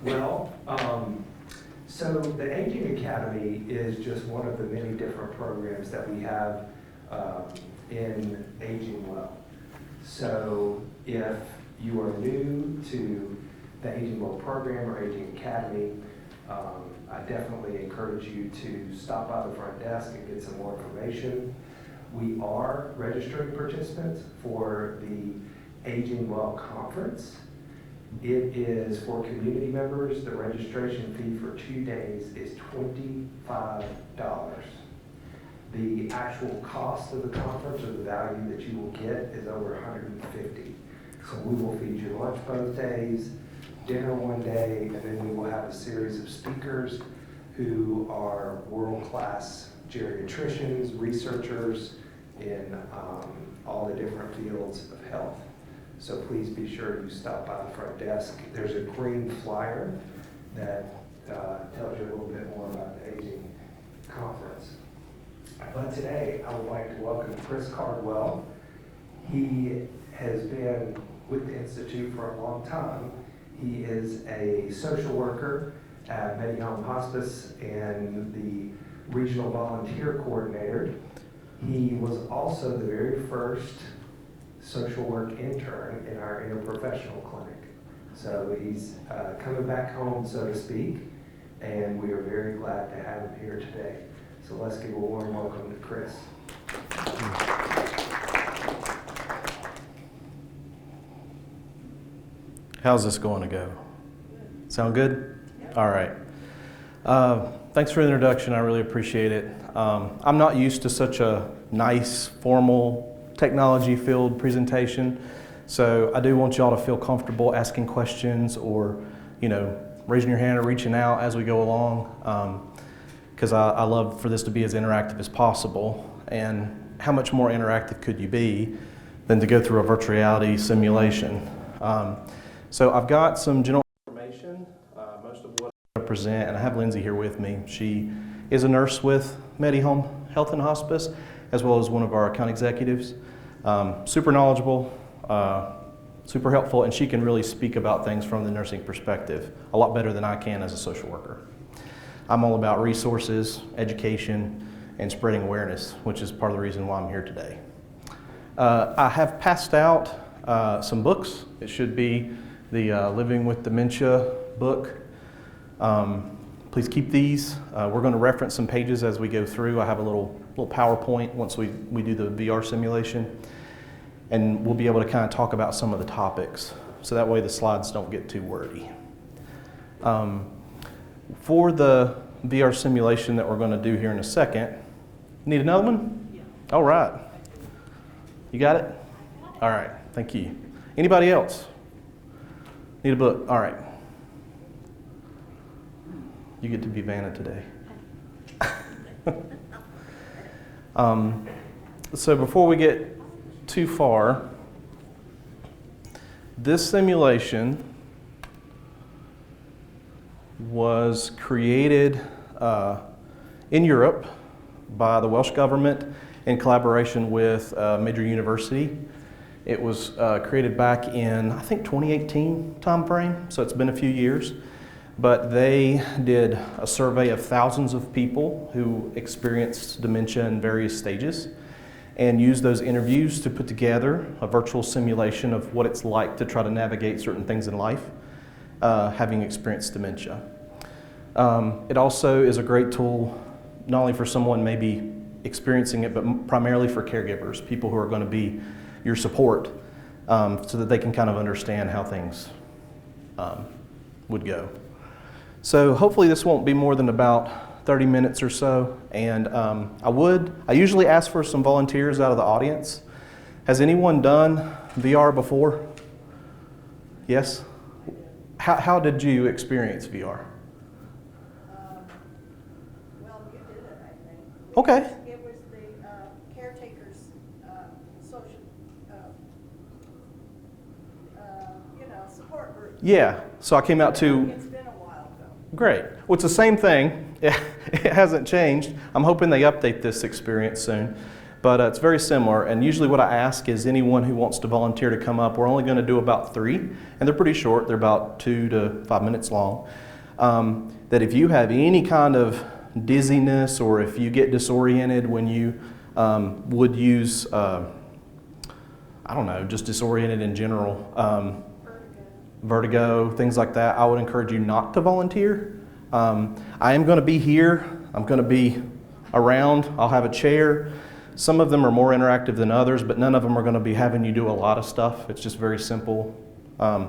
Well, so the Aging Academy is just one of the many different programs that we have in Aging Well. So if you are new to the Aging Well program or Aging Academy, I definitely encourage you to stop by the front desk and get some more information. We are registering participants for the Aging Well Conference. It is for community members. The registration fee for 2 days is $25. The actual cost of the conference or the value that you will get is over $150. So we will feed you lunch both days, dinner one day, and then we will have a series of speakers who are world-class geriatricians, researchers in all the different fields of health. So please be sure you stop by the front desk. There's a green flyer that tells you a little bit more about the Aging Conference. But today, I would like to welcome Chris Cardwell. He has been with the Institute for a long time. He is a social worker at MediHome Hospice and the regional volunteer coordinator. He was also the very first social work intern in our interprofessional clinic. So he's coming back home, so to speak, and we are very glad to have him here today. So let's give a warm welcome to Chris. How's this going to go? Sound good? Yep. All right. Thanks for the introduction. I really appreciate it. I'm not used to such a nice, formal, technology-filled presentation, so I do want y'all to feel comfortable asking questions or, raising your hand or reaching out as we go along, because I love for this to be as interactive as possible. And how much more interactive could you be than to go through a virtual reality simulation? So I've got some general information, most of what I'm going to present, and I have Lindsay here with me. She is a nurse with MediHome Health and Hospice, as well as one of our account executives. Super knowledgeable, super helpful, and she can really speak about things from the nursing perspective a lot better than I can as a social worker. I'm all about resources, education, and spreading awareness, which is part of the reason why I'm here today. I have passed out some books. It should be the Living with Dementia book. Please keep these. We're going to reference some pages as we go through. I have a little PowerPoint once we do the VR simulation, and we'll be able to kind of talk about some of the topics, so that way the slides don't get too wordy. For the VR simulation that we're going to do here in a second, need another one? Yeah. All right. You got it? All right. Thank you. Anybody else? Need a book? All right. You get to be Vanna today. So before we get too far, this simulation was created in Europe by the Welsh government in collaboration with a major university. It was created back in, I think, 2018 timeframe, so it's been a few years. But they did a survey of thousands of people who experienced dementia in various stages and used those interviews to put together a virtual simulation of what it's like to try to navigate certain things in life, having experienced dementia. It also is a great tool, not only for someone maybe experiencing it, but primarily for caregivers, people who are going to be your support, so that they can kind of understand how things would go. So hopefully this won't be more than about 30 minutes or so, and I usually ask for some volunteers out of the audience. Has anyone done VR before? Yes? How did you experience VR? Well, you did it, I think. Okay. It was the caretaker's social, support group. Yeah, so I came out to... It's been a while ago. Great. Well, it's the same thing. It hasn't changed. I'm hoping they update this experience soon. But it's very similar, and usually what I ask is anyone who wants to volunteer to come up. We're only going to do about 3, and they're pretty short. They're about 2 to 5 minutes long. That if you have any kind of dizziness or if you get disoriented when you would use, I don't know, just disoriented in general, vertigo, things like that, I would encourage you not to volunteer. I am going to be here. I'm going to be around. I'll have a chair. Some of them are more interactive than others, but none of them are going to be having you do a lot of stuff. It's just very simple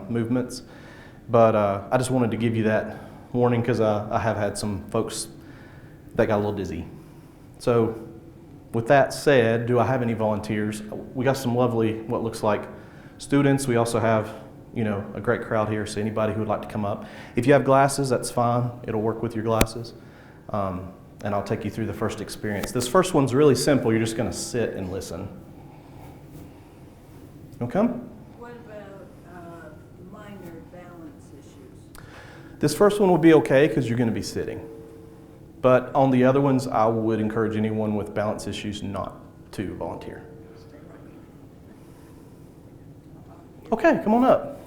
movements. But I just wanted to give you that warning because I have had some folks that got a little dizzy. So with that said, do I have any volunteers? We got some lovely, what looks like students. We also have, a great crowd here, so anybody who would like to come up. If you have glasses, that's fine. It'll work with your glasses. And I'll take you through the first experience. This first one's really simple. You're just going to sit and listen. Okay? What about minor balance issues? This first one will be okay because you're going to be sitting. But on the other ones, I would encourage anyone with balance issues not to volunteer. Okay, come on up.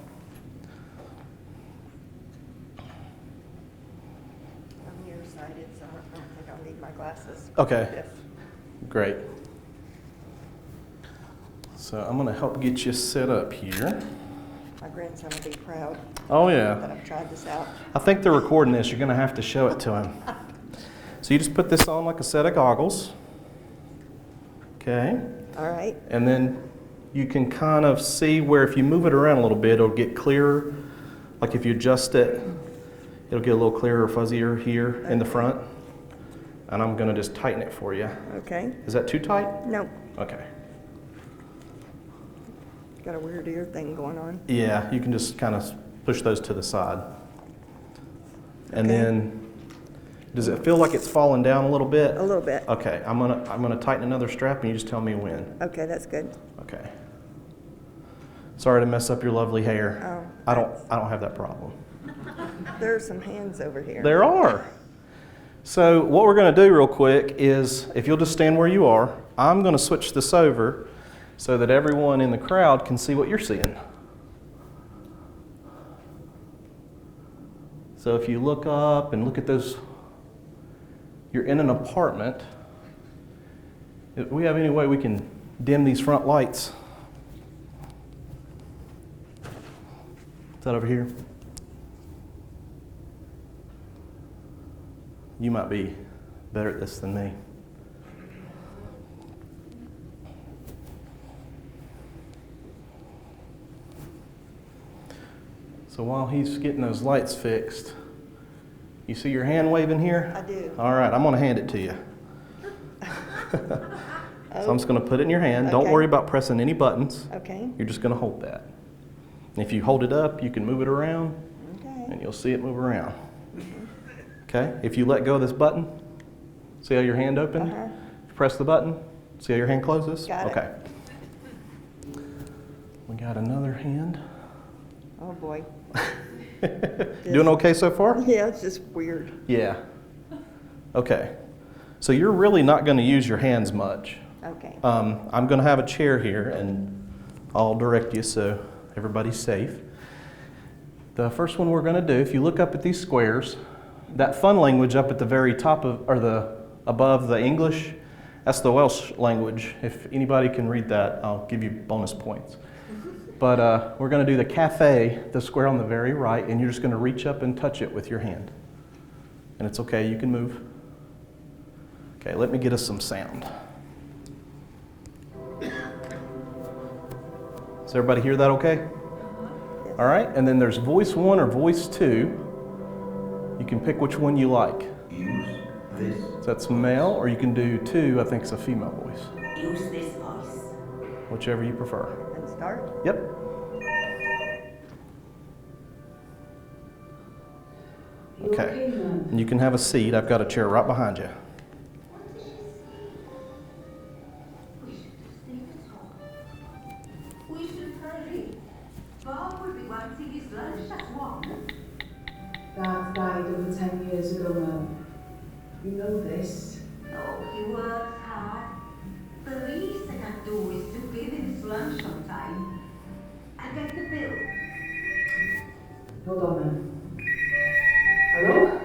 I'm nearsighted, so I don't think I'll need my glasses. Okay, Yes. great. So I'm going to help get you set up here. My grandson will be proud Oh, that yeah. I've tried this out. I think they're recording this. You're going to have to show it to him. So you just put this on like a set of goggles. Okay. All right. And then you can kind of see where if you move it around a little bit, it'll get clearer. Like if you adjust it, it'll get a little clearer, fuzzier here in the front. And I'm going to just tighten it for you. Okay. Is that too tight? No, Okay. got a weird ear thing going on. Yeah, you can just kind of push those to the side. And Okay. then, does it feel like it's falling down a little bit? A little bit. Okay, I'm gonna tighten another strap and you just tell me when. Okay, that's good. Okay. Sorry to mess up your lovely hair. Oh, I don't have that problem. there are some hands over here. There are. So what we're going to do real quick is, if you'll just stand where you are, I'm going to switch this over so that everyone in the crowd can see what you're seeing. So if you look up and look at those, you're in an apartment. If we have any way we can dim these front lights? Is that over here? You might be better at this than me. So while he's getting those lights fixed, you see your hand waving here? I do. All right, I'm going to hand it to you. So I'm just going to put it in your hand. Don't Okay. worry about pressing any buttons. Okay. You're just going to hold that. And if you hold it up, you can move it around, Okay. and you'll see it move around. Okay? If you let go of this button, see how your hand opened? Uh-huh. Press the button, see how your hand closes? Got it. Okay. We got another hand. Oh, boy. Doing okay so far? Yeah, it's just weird. Yeah. Okay. So you're really not going to use your hands much. Okay. I'm going to have a chair here, and I'll direct you so everybody's safe. The first one we're going to do, if you look up at these squares, that fun language up at the very top of, or the above the English, that's the Welsh language. If anybody can read that, I'll give you bonus points. But we're going to do the cafe, the square on the very right, and you're just going to reach up and touch it with your hand. And it's okay, you can move. Okay, let me get us some sound. Does everybody hear that okay? Yes. All right, and then there's voice 1 or voice 2. You can pick which one you like. Use this. So that's male, or you can do 2, I think it's a female voice. Use this voice. Whichever you prefer. And start? Yep. Okay, and you can have a seat. I've got a chair right behind you. We should hurry. Bob will be wanting his lunch at 1. Dad died over 10 years ago, Mum. You know this. Oh, he works hard. Believe Hold on then. Hello?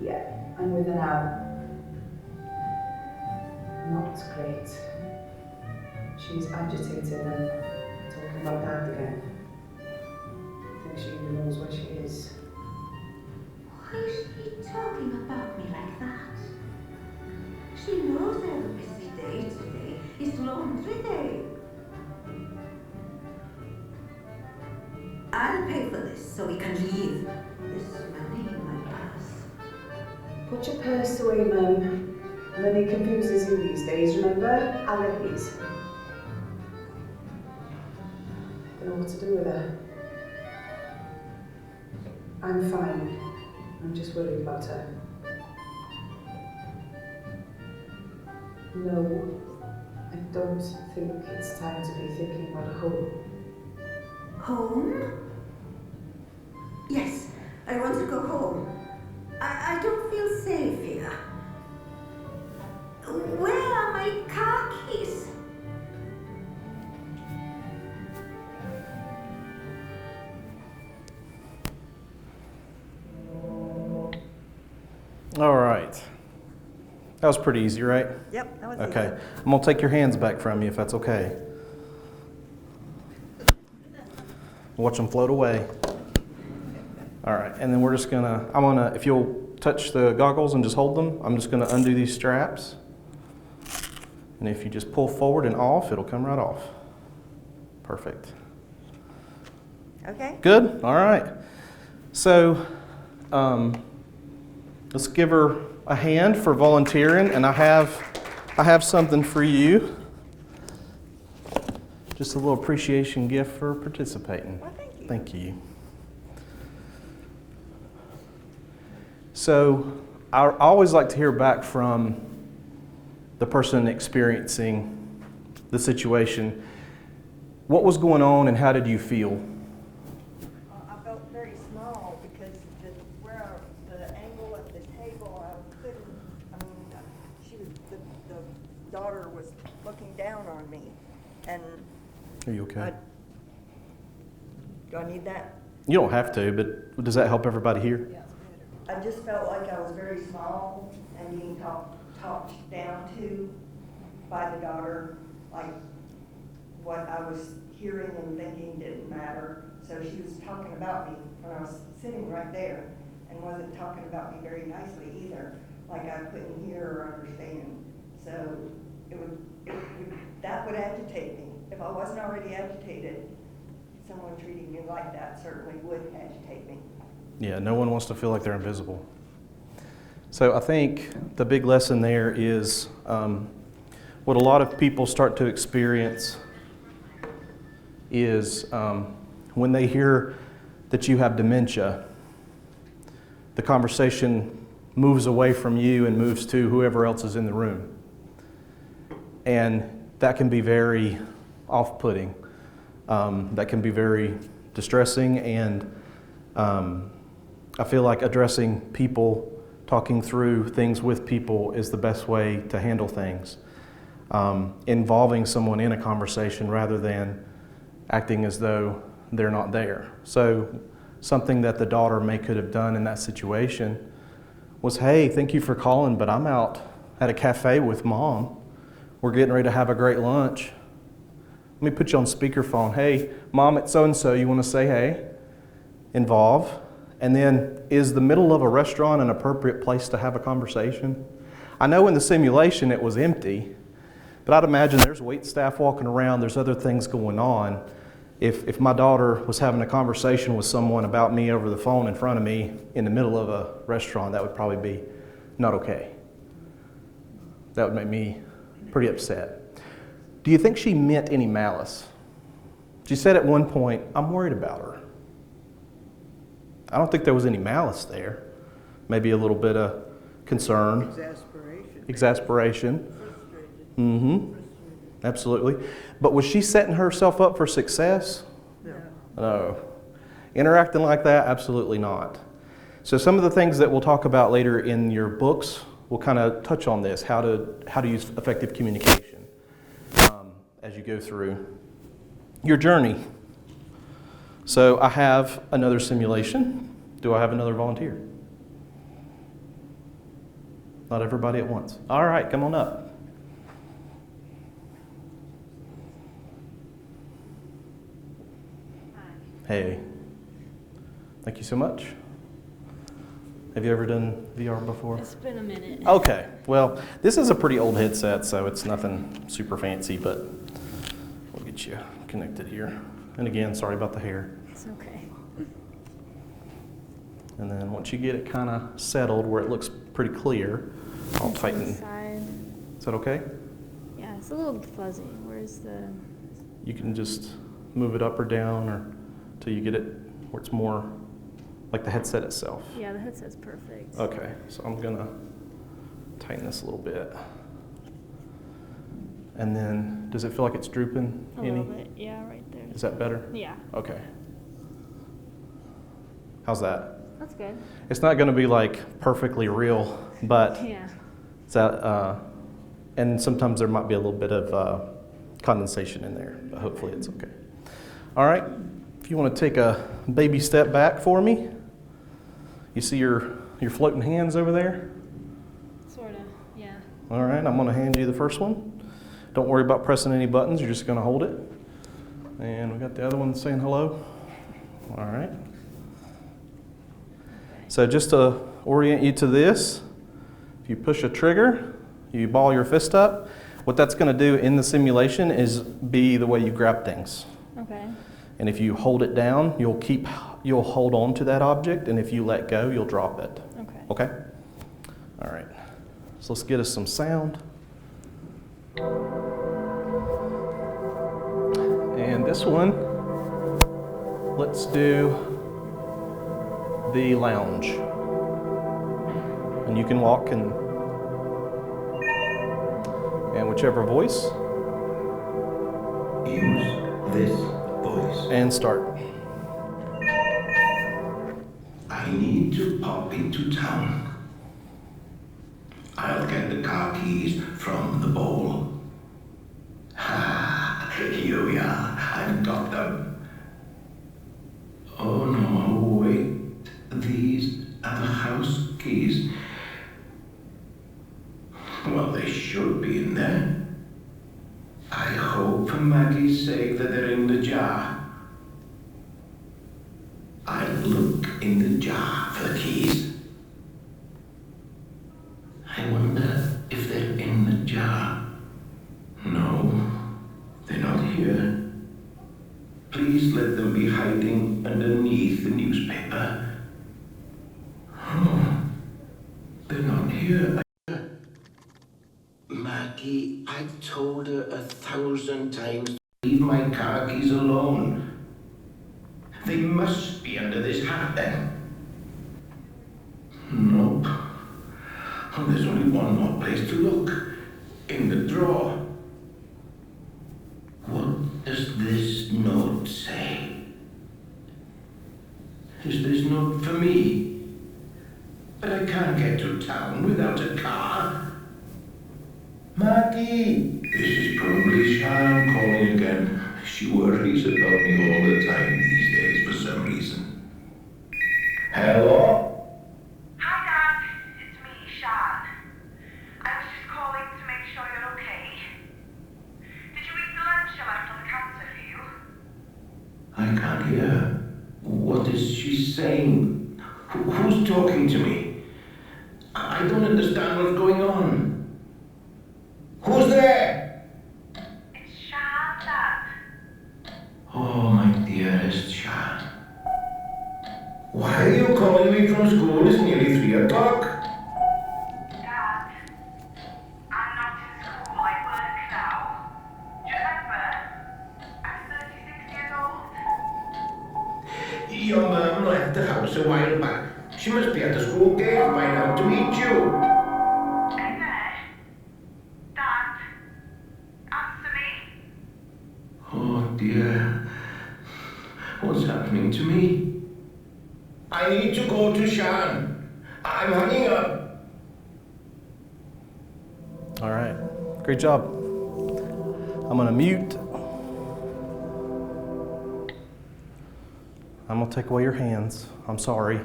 Yeah, I'm with her now. Not great. She's agitated and talking about Dad again. I think she even knows where she is. Why is she talking about me like that? She knows I have a busy day today. It's laundry day. I'll pay for this so we can leave. This money in my purse. Put your purse away, Mum. Money confuses you these days, remember? Alice. Don't know what to do with her. I'm fine. I'm just worried about her. No, I don't think it's time to be thinking about a home. Home? Yes, I want to go home. I don't feel safe here. Where are my car keys? All right. That was pretty easy, right? Yep, that was Okay. I'm going to take your hands back from you if that's okay. Watch them float away. All right. And then we're just going to, if you'll touch the goggles and just hold them, I'm just going to undo these straps. And if you just pull forward and off, it'll come right off. Perfect. Okay. Good? All right. So, let's give her a hand for volunteering, and I have something for you. Just a little appreciation gift for participating. Well, thank you. Thank you. So, I always like to hear back from the person experiencing the situation. What was going on and how did you feel? I felt very small because the angle of the table, the daughter was looking down on me, and Are you okay? do I need that? You don't have to, but does that help everybody here? I just felt like I was very small and being talked down to by the daughter, like what I was hearing and thinking didn't matter. So she was talking about me when I was sitting right there and wasn't talking about me very nicely either, like I couldn't hear or understand. So that would agitate me. If I wasn't already agitated, someone treating me like that certainly would agitate me. Yeah, no one wants to feel like they're invisible. So I think the big lesson there is what a lot of people start to experience is when they hear that you have dementia, the conversation moves away from you and moves to whoever else is in the room. And that can be very off-putting. That can be very distressing, and I feel like addressing people, talking through things with people is the best way to handle things. Involving someone in a conversation rather than acting as though they're not there. So something that the daughter could have done in that situation was, hey, thank you for calling, but I'm out at a cafe with Mom. We're getting ready to have a great lunch. Let me put you on speakerphone. Hey, Mom, it's so-and-so. You want to say hey? Involve. And then, is the middle of a restaurant an appropriate place to have a conversation? I know in the simulation it was empty, but I'd imagine there's wait staff walking around, there's other things going on. If my daughter was having a conversation with someone about me over the phone in front of me in the middle of a restaurant, that would probably be not okay. That would make me pretty upset. Do you think she meant any malice? She said at one point, I'm worried about her. I don't think there was any malice there. Maybe a little bit of concern. Exasperation. Mm-hmm. Absolutely. But was she setting herself up for success? No. Interacting like that? Absolutely not. So some of the things that we'll talk about later in your books, we'll kind of touch on this, how to use effective communication as you go through your journey. So I have another simulation. Do I have another volunteer? Not everybody at once. All right, come on up. Hey. Thank you so much. Have you ever done VR before? It's been a minute. Okay, well, this is a pretty old headset, so it's nothing super fancy, but we'll get you connected here. And again, sorry about the hair. It's okay. And then once you get it kind of settled where it looks pretty clear, I'll It's on the tighten. side. Is that okay? Yeah, it's a little fuzzy. Where's the? You can just move it up or down or till you get it where it's more like the headset itself. Yeah, the headset's perfect. Okay, so I'm gonna tighten this a little bit. And then, does it feel like it's drooping A any? little bit. Yeah, right there. Is that better? Yeah, Okay. How's that? that's good. It's not gonna be like perfectly real, but Yeah. it's and sometimes there might be a little bit of condensation in there, but hopefully it's okay. All right, if you want to take a baby step back for me, you see your floating hands over there? Sort of. Yeah. All right, I'm going to hand you the first one. Don't worry about pressing any buttons, you're just going to hold it. And we got the other one saying hello. All right. So just to orient you to this, if you push a trigger, you ball your fist up. What that's going to do in the simulation is be the way you grab things. Okay. And if you hold it down, you'll hold on to that object, and if you let go, you'll drop it. Okay. Okay? All right. So let's get us some sound. And this one, let's do the lounge. And you can walk and whichever voice, Use this voice. and start. I need to pop into town. I'll get the car keys from the bowl. Ha! Here we are. I've got them. Oh no, wait. These are the house keys. Well, they should be in there. I hope for Maggie's sake that they're in the jar. I'll look in the jar for the keys. I wonder if they're in the jar. No, they're not here. Please let them be hiding underneath the newspaper. Oh, they're not here. Maggie, I've told her 1,000 times to leave my car keys alone. They must be under this hat then. Nope. Oh, there's only one more place to look. In the drawer. What does this note say? Is this note for me? But I can't get to town without a car. Maggie! This is probably Sharon calling again. She worries about me all the time these days for some reason. Hello? Hi, Dad. It's me, Sharon. I was just calling to make sure you're okay. Did you eat the lunch I left on the counter for you? I can't hear. What is she saying? Who's talking to me? I don't understand what's going on. Who's there? It's Sharon, Dad. Oh, my dearest Sharon. Why are you calling me from school? It's nearly 3 o'clock. Dad, I'm not in school. I work now. Do you remember? I'm 36 years old. Your mum left the house a while back. She must be at the school gate by now to meet you. Are you there? Dad, answer me. Oh dear. What's happening to me? I need to go to Shan. I'm hanging up. All right, great job. I'm gonna mute. I'm going to take away your hands. I'm sorry.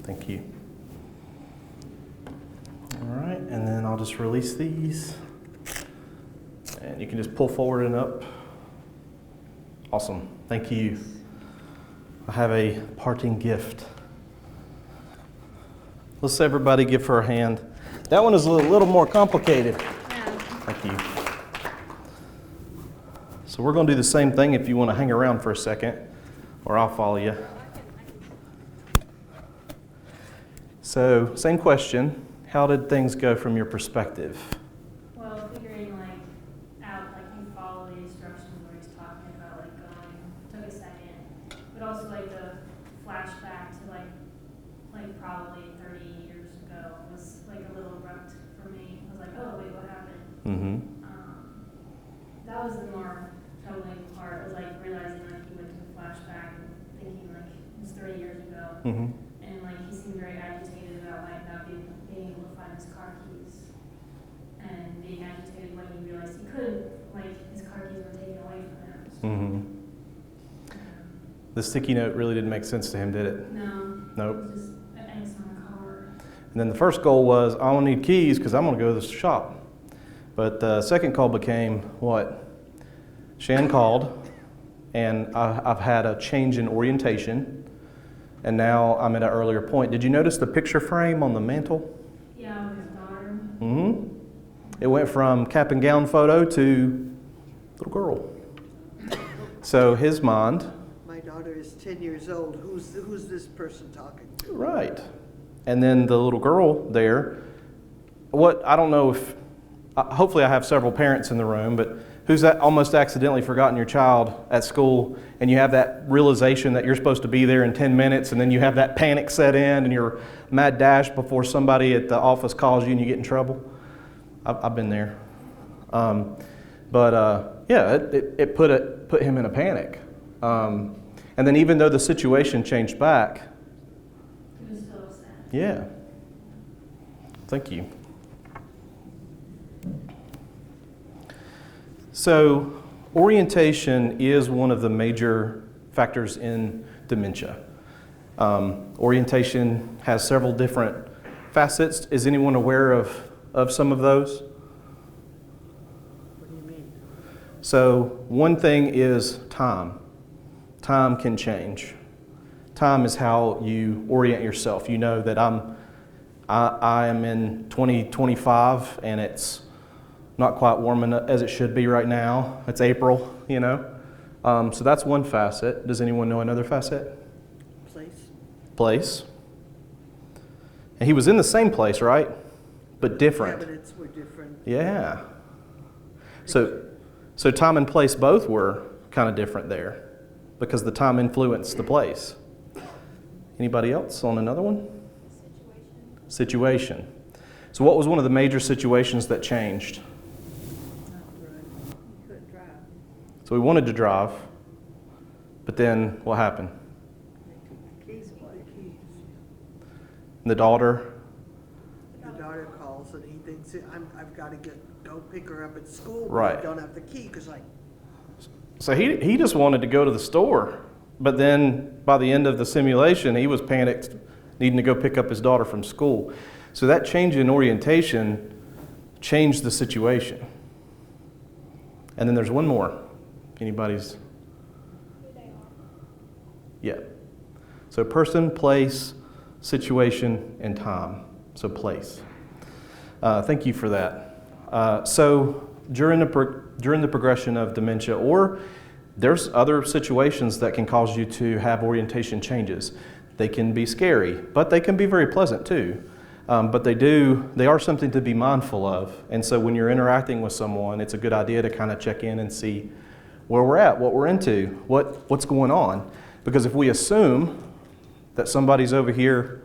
Thank you. All right, and then I'll just release these. And you can just pull forward and up. Awesome. Thank you. I have a parting gift. Let's everybody give her a hand. That one is a little more complicated. Thank you. So we're going to do the same thing if you want to hang around for a second, or I'll follow you. So, same question. How did things go from your perspective? Well, figuring out you follow the instructions where he's talking about going took a second, but also the flashback to probably 30 years ago was a little abrupt for me. I was like, oh wait, what happened? Mm-hmm. That was the more troubling part. Was realizing he went to the flashback and thinking it was 30 years ago, Mm-hmm. and he seemed very agitated about not being able to find his car keys, and being agitated when he realized he couldn't. His car keys were taken away from him. So, Mm-hmm. The sticky note really didn't make sense to him, did it? no. Nope. It was just an angst on the car. And then the first goal was, I don't need keys because I'm going to go to the shop. But the second call became, what? Shan called, and I've had a change in orientation, and now I'm at an earlier point. Did you notice the picture frame on the mantle? Yeah, with his daughter. Mm-hmm. It went from cap and gown photo to little girl. So his mind. My daughter is 10 years old. Who's this person talking to? Right. And then the little girl there, I don't know if, hopefully I have several parents in the room, but who's that almost accidentally forgotten your child at school, and you have that realization that you're supposed to be there in 10 minutes, and then you have that panic set in and you're mad dash before somebody at the office calls you and you get in trouble? I've been there. It put him in a panic. And then even though the situation changed back, He was so upset. yeah. Thank you. So, orientation is one of the major factors in dementia. Orientation has several different facets. Is anyone aware of some of those? What do you mean? So, one thing is time. Time can change. Time is how you orient yourself. You know that I am in 2025 and it's not quite warm enough as it should be right now. It's April, So that's one facet. Does anyone know another facet? Place. And he was in the same place, right? But different. Cabinets were different. Yeah. So time and place both were kind of different there because the time influenced the place. Anybody else on another one? Situation. So what was one of the major situations that changed? He couldn't drive. So we wanted to drive, but then what happened? They took the keys away. The daughter? The daughter calls and he thinks, I've got to go pick her up at school, but Right. I don't have the key because So he just wanted to go to the store, but then by the end of the simulation, he was panicked, needing to go pick up his daughter from school. So that change in orientation changed the situation. And then there's one more. Anybody's? Yeah. So person, place, situation, and time. So place. Thank you for that. So during the progression of dementia, or there's other situations that can cause you to have orientation changes. They can be scary, but they can be very pleasant too. But they are something to be mindful of. And so when you're interacting with someone, it's a good idea to kind of check in and see where we're at, what we're into, what's going on. Because if we assume that somebody's over here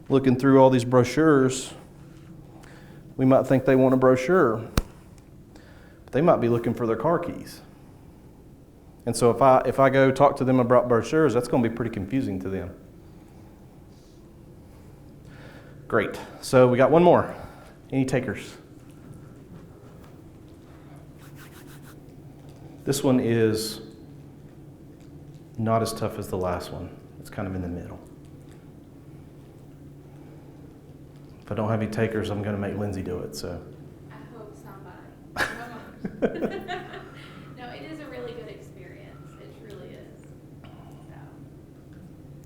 looking through all these brochures, we might think they want a brochure. But they might be looking for their car keys. And so if I go talk to them about brochures, that's going to be pretty confusing to them. Great. So we got one more. Any takers? This one is not as tough as the last one. It's kind of in the middle. If I don't have any takers, I'm going to make Lindsay do it. So. I hope somebody. No, it is a really good experience. It truly is.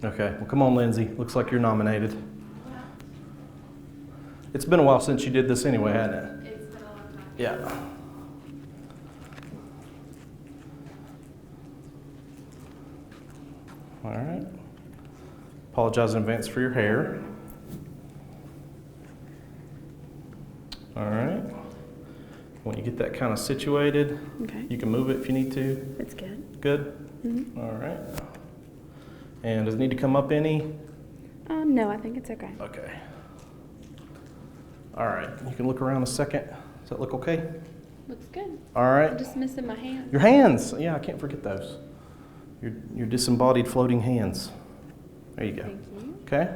So. Okay, well, come on, Lindsay. Looks like you're nominated. It's been a while since you did this anyway, hasn't it? It's been a long time. Yeah. All right. Apologize in advance for your hair. All right. When you get that kind of situated, Okay. you can move it if you need to. It's good. Good? Mm-hmm. All right. And does it need to come up any? No, I think it's okay. Okay. All right. You can look around a second. Does that look okay? Looks good. All right. I'm just missing my hand. Your hands. Yeah, I can't forget those. Your disembodied floating hands. There you go. Thank you. Okay.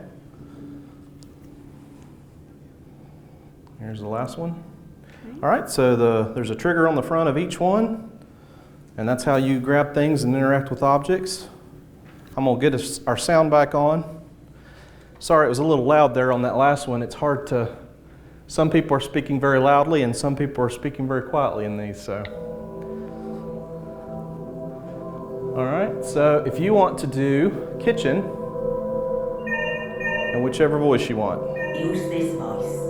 Here's the last one. Okay. All right, so there's a trigger on the front of each one, and that's how you grab things and interact with objects. I'm going to get our sound back on. Sorry, it was a little loud there on that last one. It's hard to, some people are speaking very loudly and some people are speaking very quietly in these, so. All right, so if you want to do kitchen, and whichever voice you want. Use this voice.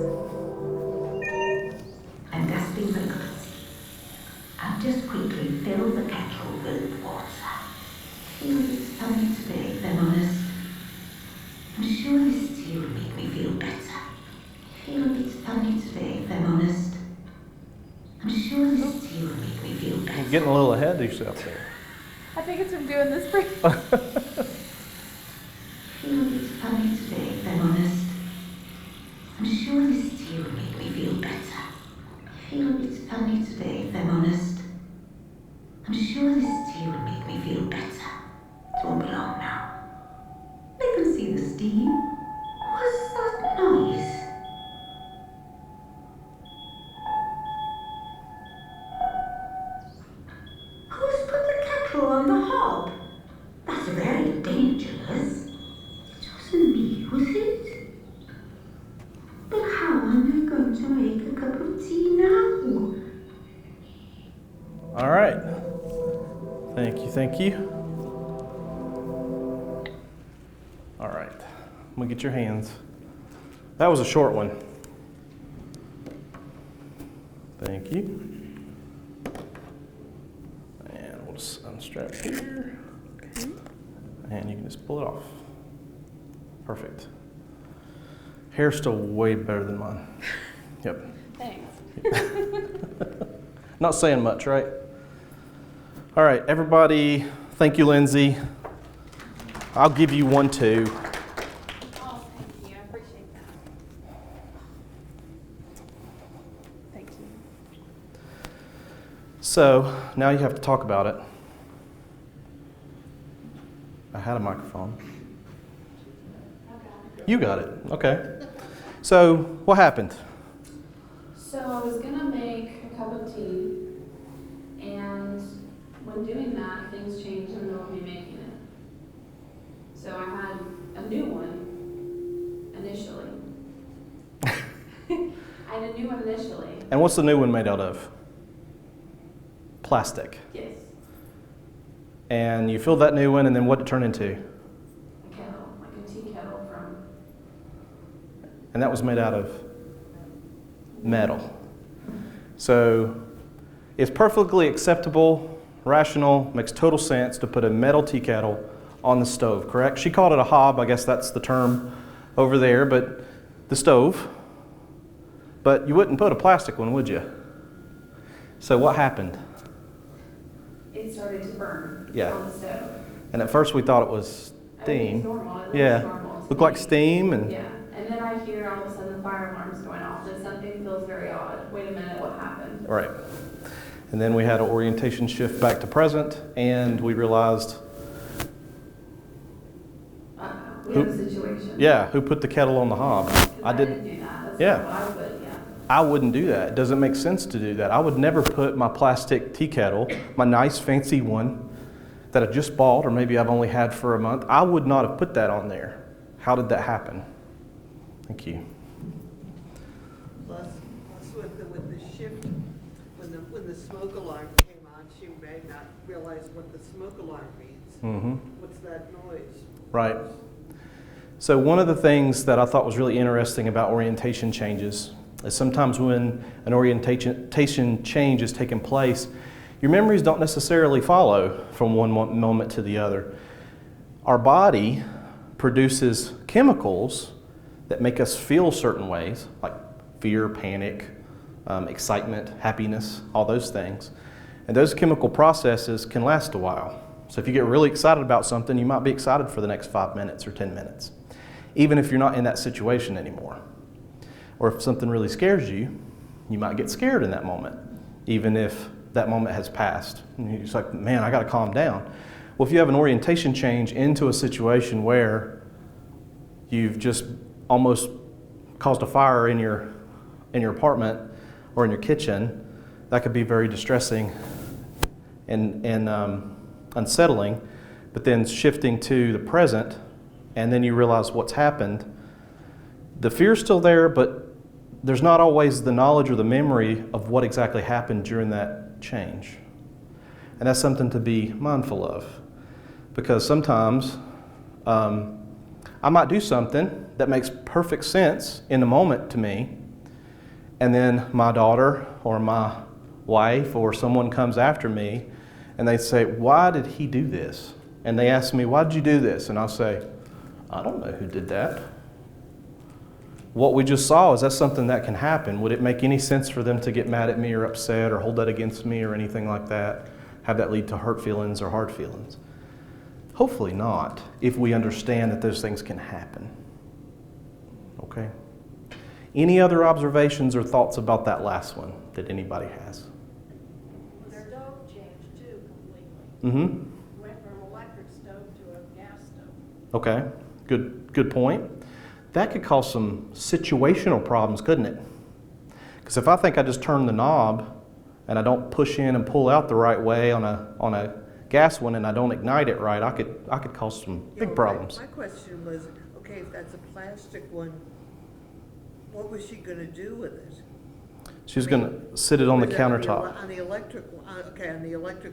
I'm gasping for liquids. I'll just quickly fill the kettle with water. Feel it's funny today, if I'm honest. I'm sure this tea will make me feel better. Feel it's funny today, if I'm honest. I'm sure this tea will make me feel better. You're getting a little ahead of yourself there. I think it's from doing this for Feel it's funny today, if I'm honest. I'm sure this tea will make me feel better. Feel it's funny today, if I'm honest. I'm sure this tea will make me feel better. It won't be long now. I can see the steam. What's that noise? Who's put the kettle on the hob? That's very dangerous. It wasn't me, was it? But how am I going to make a cup of tea now? All right. Thank you, thank you. All right. I'm going to get your hands. That was a short one. Thank you. And we'll just unstrap here. Okay. And you can just pull it off. Perfect. Hair's still way better than mine. Yep. Thanks. Not saying much, right? All right, everybody, thank you, Lindsay. I'll give you 1, 2. Oh, thank you. I appreciate that. Thank you. So now you have to talk about it. I had a microphone. You got it. Okay. So what happened? So I was gonna make a cup of tea, and when doing that, things changed in the middle of me making it. So I had a new one initially. I had a new one initially. And what's the new one made out of? Plastic. Yes, And you filled that new one, and then what did it turn into? a kettle, like a tea kettle from. And that was made out of metal. So it's perfectly acceptable, rational, makes total sense to put a metal tea kettle on the stove, correct? She called it a hob, I guess that's the term over there, but the stove. But you wouldn't put a plastic one, would you? So what happened? It started to burn Yeah. on the stove. And at first we thought it was I mean, steam. it's normal. It looks Yeah, normal to looked like me. steam and Yeah, and then I hear all of a sudden the fire alarm's going off, and something feels very odd. Wait a minute, what happened? right. And then we had an orientation shift back to present, and we realized, We have a situation. yeah, who put the kettle on the hob? 'Cause I didn't. do that. That's Yeah. not what I would, yeah. I wouldn't do that. It doesn't make sense to do that. I would never put my plastic tea kettle, my nice fancy one that I just bought or maybe I've only had for a month, I would not have put that on there. How did that happen? Thank you. Plus with the shift, when the smoke alarm came on, she may not realize what the smoke alarm means. Mm-hmm. What's that noise? Right. So one of the things that I thought was really interesting about orientation changes is sometimes when an orientation change is taking place, your memories don't necessarily follow from one moment to the other. Our body produces chemicals that make us feel certain ways, like fear, panic, excitement, happiness, all those things. And those chemical processes can last a while. So if you get really excited about something, you might be excited for the next 5 minutes or 10 minutes, even if you're not in that situation anymore. Or if something really scares you, you might get scared in that moment, even if that moment has passed. And you're just like, man, I got to calm down. Well, if you have an orientation change into a situation where you've just almost caused a fire in your apartment or in your kitchen, that could be very distressing and unsettling. But then shifting to the present, and then you realize what's happened. The fear's still there, but there's not always the knowledge or the memory of what exactly happened during that change. And that's something to be mindful of. Because sometimes I might do something that makes perfect sense in the moment to me, and then my daughter or my wife or someone comes after me and they say, why did he do this? And they ask me, why did you do this? And I'll say, I don't know who did that. What we just saw, is that something that can happen? Would it make any sense for them to get mad at me or upset or hold that against me or anything like that? Have that lead to hurt feelings or hard feelings? Hopefully not, if we understand that those things can happen. Okay? Any other observations or thoughts about that last one that anybody has? Their stove changed too completely. Mm-hmm. Went from electric stove to a gas stove. Okay, good point. That could cause some situational problems, couldn't it? Because if I think I just turn the knob and I don't push in and pull out the right way on a gas one and I don't ignite it right, I could cause some big problems. My question was, okay, if that's a plastic one, what was she going to do with it? She's going to sit it on the countertop. On the electric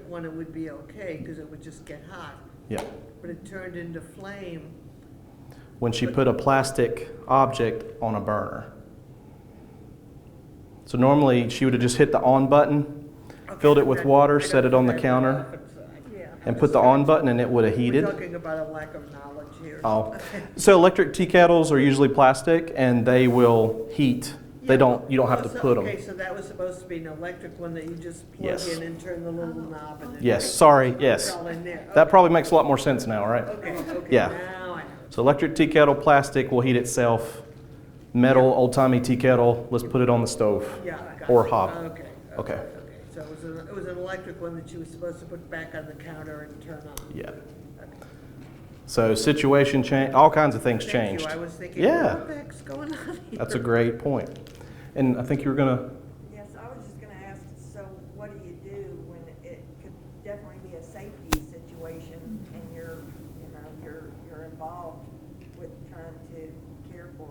one it would be okay because it would just get hot. Yeah. But it turned into flame. When she put a plastic object on a burner. So normally she would have just hit the on button, filled it with water, set it on the counter, and put the on button and it would have heated. We're talking about a lack of knowledge here. Oh. So electric tea kettles are usually plastic and they will heat. You don't have to put them. Okay, so that was supposed to be an electric one that you just plug in and turn the little knob and then Yes, sorry, yes. it's all in there. That probably makes a lot more sense now, right? Okay, Yeah. now I know. So electric tea kettle, plastic will heat itself. Metal, old-timey tea kettle, let's put it on the stove. Yeah, Or hob. Okay. So it was an electric one that you were supposed to put back on the counter and turn on. Yeah. So situation change, all kinds of things Thank changed. you. I was thinking, Yeah. what the heck's going on here? That's a great point. And I think you were gonna, Yes, I was just gonna ask, so what do you do when it could definitely be a safety situation and you're involved with trying to care for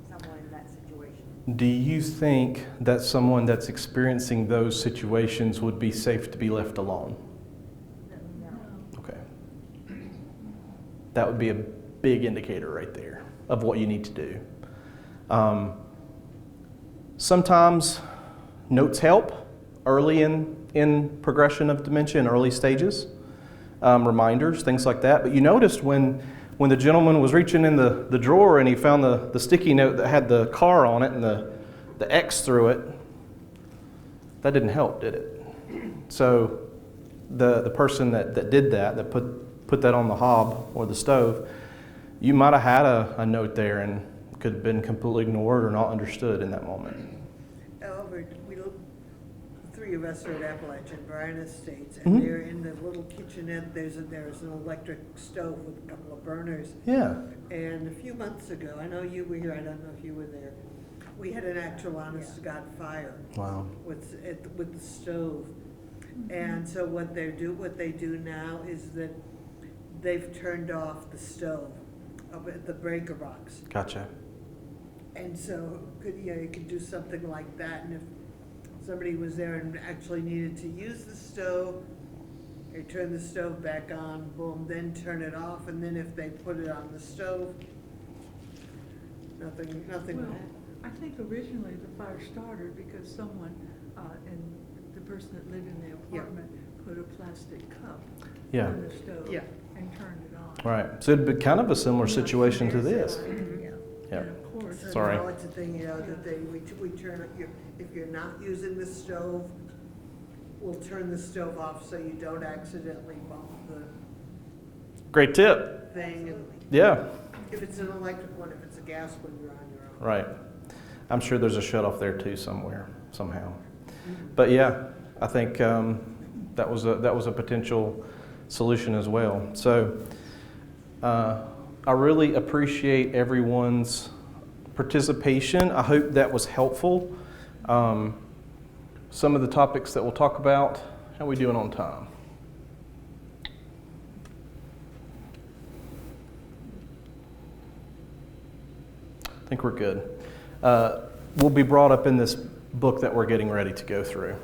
someone in that situation? do you think that someone that's experiencing those situations would be safe to be left alone? No. Okay. That would be a big indicator right there of what you need to do. Sometimes notes help early in progression of dementia in early stages. Reminders, things like that. But you noticed when the gentleman was reaching in the drawer and he found the sticky note that had the car on it and the X through it, that didn't help, did it? So the person that did that put that on the hob or the stove, you might have had a note there and could have been completely ignored or not understood in that moment. However, three of us are at Appalachian Bryan Estates, and they're in the little kitchenette. There's an electric stove with a couple of burners. Yeah. And a few months ago, I know you were here. I don't know if you were there. We had an actual honest to God fire. Wow. With the stove. And so what they do now is that they've turned off the stove up at the breaker box. Gotcha. And so, you could do something like that, and if somebody was there and actually needed to use the stove, they turn the stove back on, boom, then turn it off, and then if they put it on the stove, nothing would Well, happen. I think originally the fire started because someone, and the person that lived in the apartment put a plastic cup Yeah. on the stove Yeah. and turned it on. Right. So it'd be kind of a similar situation to this. Yeah. Yeah. And of course, So Sorry. now it's a thing, that we turn it, if you're not using the stove, we'll turn the stove off so you don't accidentally bump the Great tip. thing. And Yeah. if it's an electric one, if it's a gas one, you're on your own. Right. I'm sure there's a shut off there too somewhere, somehow. But yeah, I think that was a potential solution as well. So I really appreciate everyone's participation. I hope that was helpful. Some of the topics that we'll talk about, how are we doing on time? I think we're good. Will be brought up in this book that we're getting ready to go through.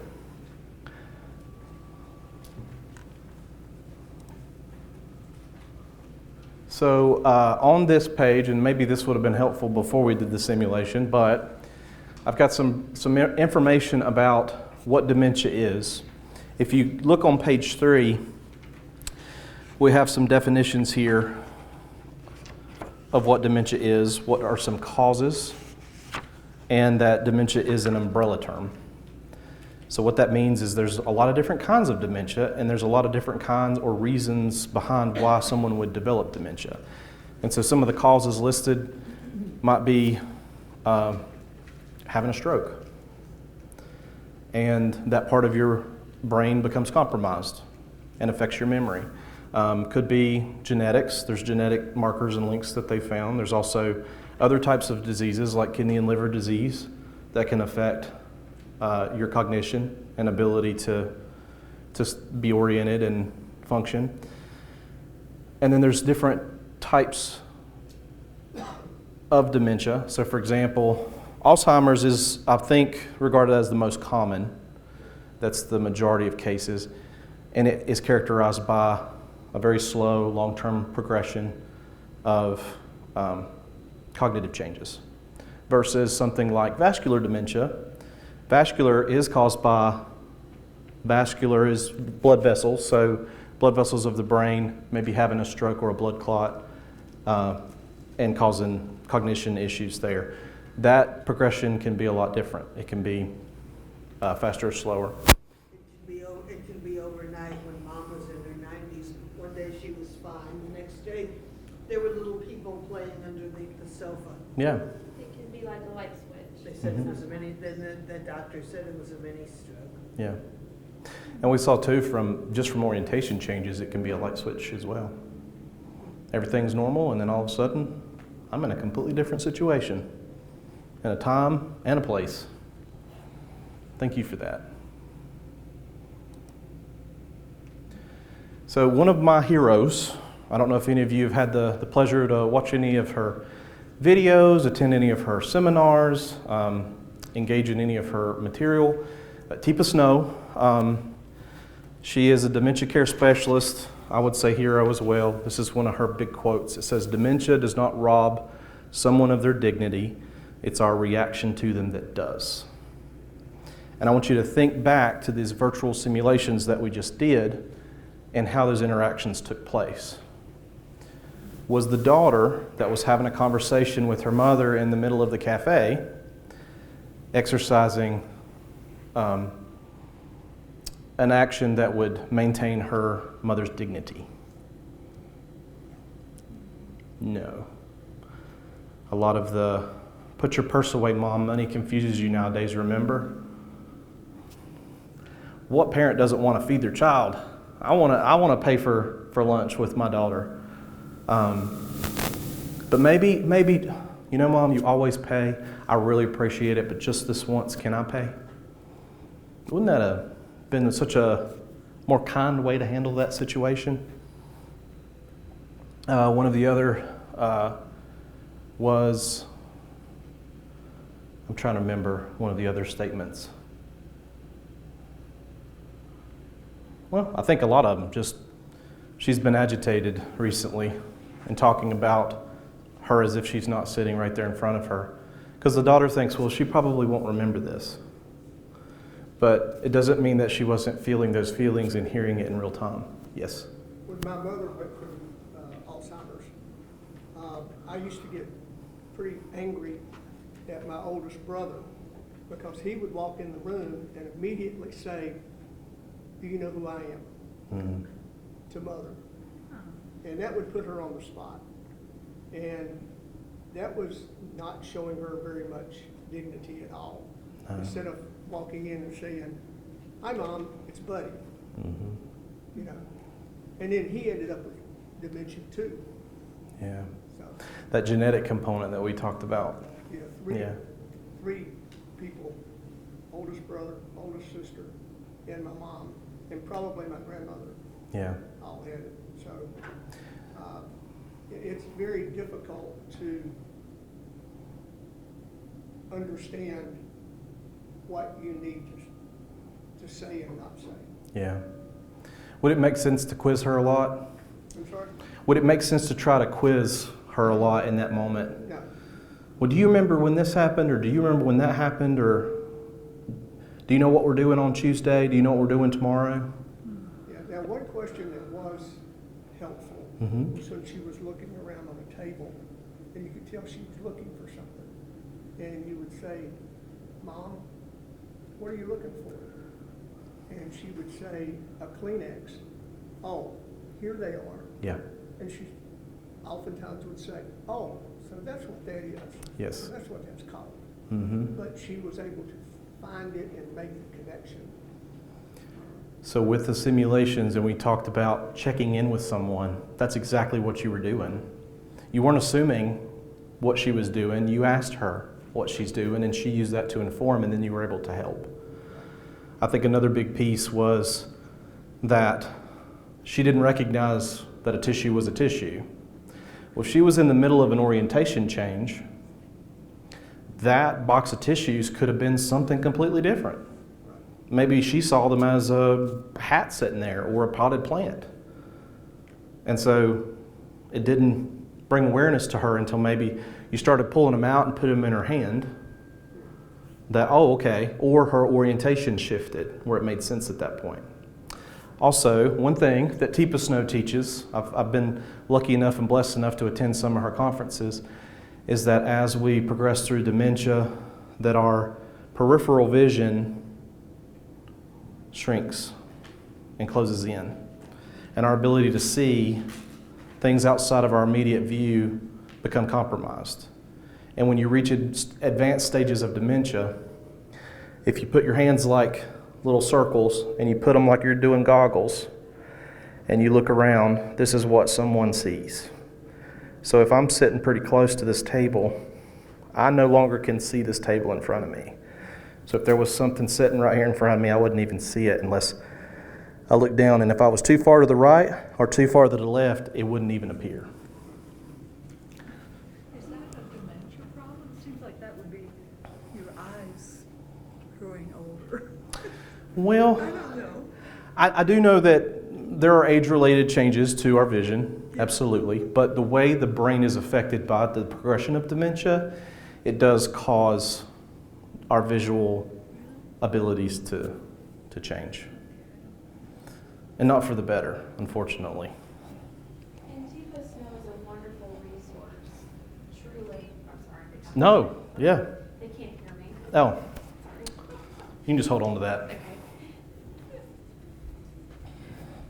So on this page, and maybe this would have been helpful before we did the simulation, but I've got some information about what dementia is. If you look on page 3, we have some definitions here of what dementia is, what are some causes, and that dementia is an umbrella term. So what that means is there's a lot of different kinds of dementia, and there's a lot of different kinds or reasons behind why someone would develop dementia. And so some of the causes listed might be having a stroke, and that part of your brain becomes compromised and affects your memory. Could be genetics. There's genetic markers and links that they found. There's also other types of diseases like kidney and liver disease that can affect your cognition and ability to be oriented and function. And then there's different types of dementia. So for example, Alzheimer's is, I think, regarded as the most common. That's the majority of cases. And it is characterized by a very slow, long-term progression of cognitive changes. Versus something like vascular dementia. Vascular is caused by, vascular is blood vessels, so blood vessels of the brain maybe having a stroke or a blood clot and causing cognition issues there. That progression can be a lot different. It can be faster or slower. It can be overnight. When Mom was in her 90s, one day she was fine. The next day, there were little people playing underneath the sofa. Yeah. It can be like a light switch. They said it was a mini, then the doctor said it was a mini stroke. Yeah. And we saw too from orientation changes, it can be a light switch as well. Everything's normal, and then all of a sudden, I'm in a completely different situation, in a time and a place. Thank you for that. So one of my heroes, I don't know if any of you have had the pleasure to watch any of her videos, attend any of her seminars, engage in any of her material. Teepa Snow, she is a dementia care specialist, I would say hero as well. This is one of her big quotes. It says, "Dementia does not rob someone of their dignity. It's our reaction to them that does." And I want you to think back to these virtual simulations that we just did and how those interactions took place. Was the daughter that was having a conversation with her mother in the middle of the cafe exercising an action that would maintain her mother's dignity? No. A lot of the "put your purse away, Mom, money confuses you" nowadays, remember? What parent doesn't want to feed their child? I want to pay for lunch with my daughter. But maybe you know, Mom, you always pay. I really appreciate it, but just this once, can I pay? Wouldn't that have been such a more kind way to handle that situation? One of the other was, I'm trying to remember one of the other statements. Well, I think a lot of them, just she's been agitated recently and talking about her as if she's not sitting right there in front of her. Because the daughter thinks, well, she probably won't remember this. But it doesn't mean that she wasn't feeling those feelings and hearing it in real time. Yes? When my mother went through Alzheimer's, I used to get pretty angry at my oldest brother because he would walk in the room and immediately say, do you know who I am? Mm-hmm. To Mother. And that would put her on the spot. And that was not showing her very much dignity at all. Instead of walking in and saying, hi Mom, it's Buddy. Mm-hmm. You know. And then he ended up with dementia too. Yeah. So, that genetic component that we talked about. yeah, three people, oldest brother, oldest sister, and my mom, and probably my grandmother. Yeah. All had it. So it's very difficult to understand what you need to say and not say. Yeah. Would it make sense to quiz her a lot? I'm sorry? Would it make sense to try to quiz her a lot in that moment? No. Well, do you remember when this happened, or do you remember when that happened, or do you know what we're doing on Tuesday? Do you know what we're doing tomorrow? Yeah. Now, one question that was helpful was when she was looking around on the table, and you could tell she was looking for something, and you would say, Mom, what are you looking for? And she would say, a Kleenex. Oh, here they are. Yeah. And she oftentimes would say, oh, so that's what that is. Yes. So that's what that's called. Mm-hmm. But she was able to find it and make the connection. So with the simulations, and we talked about checking in with someone, that's exactly what you were doing. You weren't assuming what she was doing. You asked her what she's doing, and she used that to inform, and then you were able to help. I think another big piece was that she didn't recognize that a tissue was a tissue. Well, if she was in the middle of an orientation change, that box of tissues could have been something completely different. Maybe she saw them as a hat sitting there or a potted plant. And so it didn't bring awareness to her until maybe you started pulling them out and put them in her hand. That, oh, okay, or her orientation shifted where it made sense at that point. Also, one thing that Teepa Snow teaches, I've been lucky enough and blessed enough to attend some of her conferences, is that as we progress through dementia, that our peripheral vision shrinks and closes in. And our ability to see things outside of our immediate view become compromised. And when you reach advanced stages of dementia, if you put your hands like little circles and you put them like you're doing goggles and you look around, this is what someone sees. So if I'm sitting pretty close to this table, I no longer can see this table in front of me. So if there was something sitting right here in front of me, I wouldn't even see it unless I looked down. And if I was too far to the right or too far to the left, it wouldn't even appear. Is that a dementia problem? It seems like that would be your eyes growing older. Well, I don't know. I do know that there are age-related changes to our vision, absolutely. But the way the brain is affected by the progression of dementia, it does cause our visual abilities to change. And not for the better, unfortunately. And Teepa Snow is a wonderful resource. Truly, I'm sorry. No, yeah. They can't hear me. Oh, Sorry. you can just hold on to that. Okay.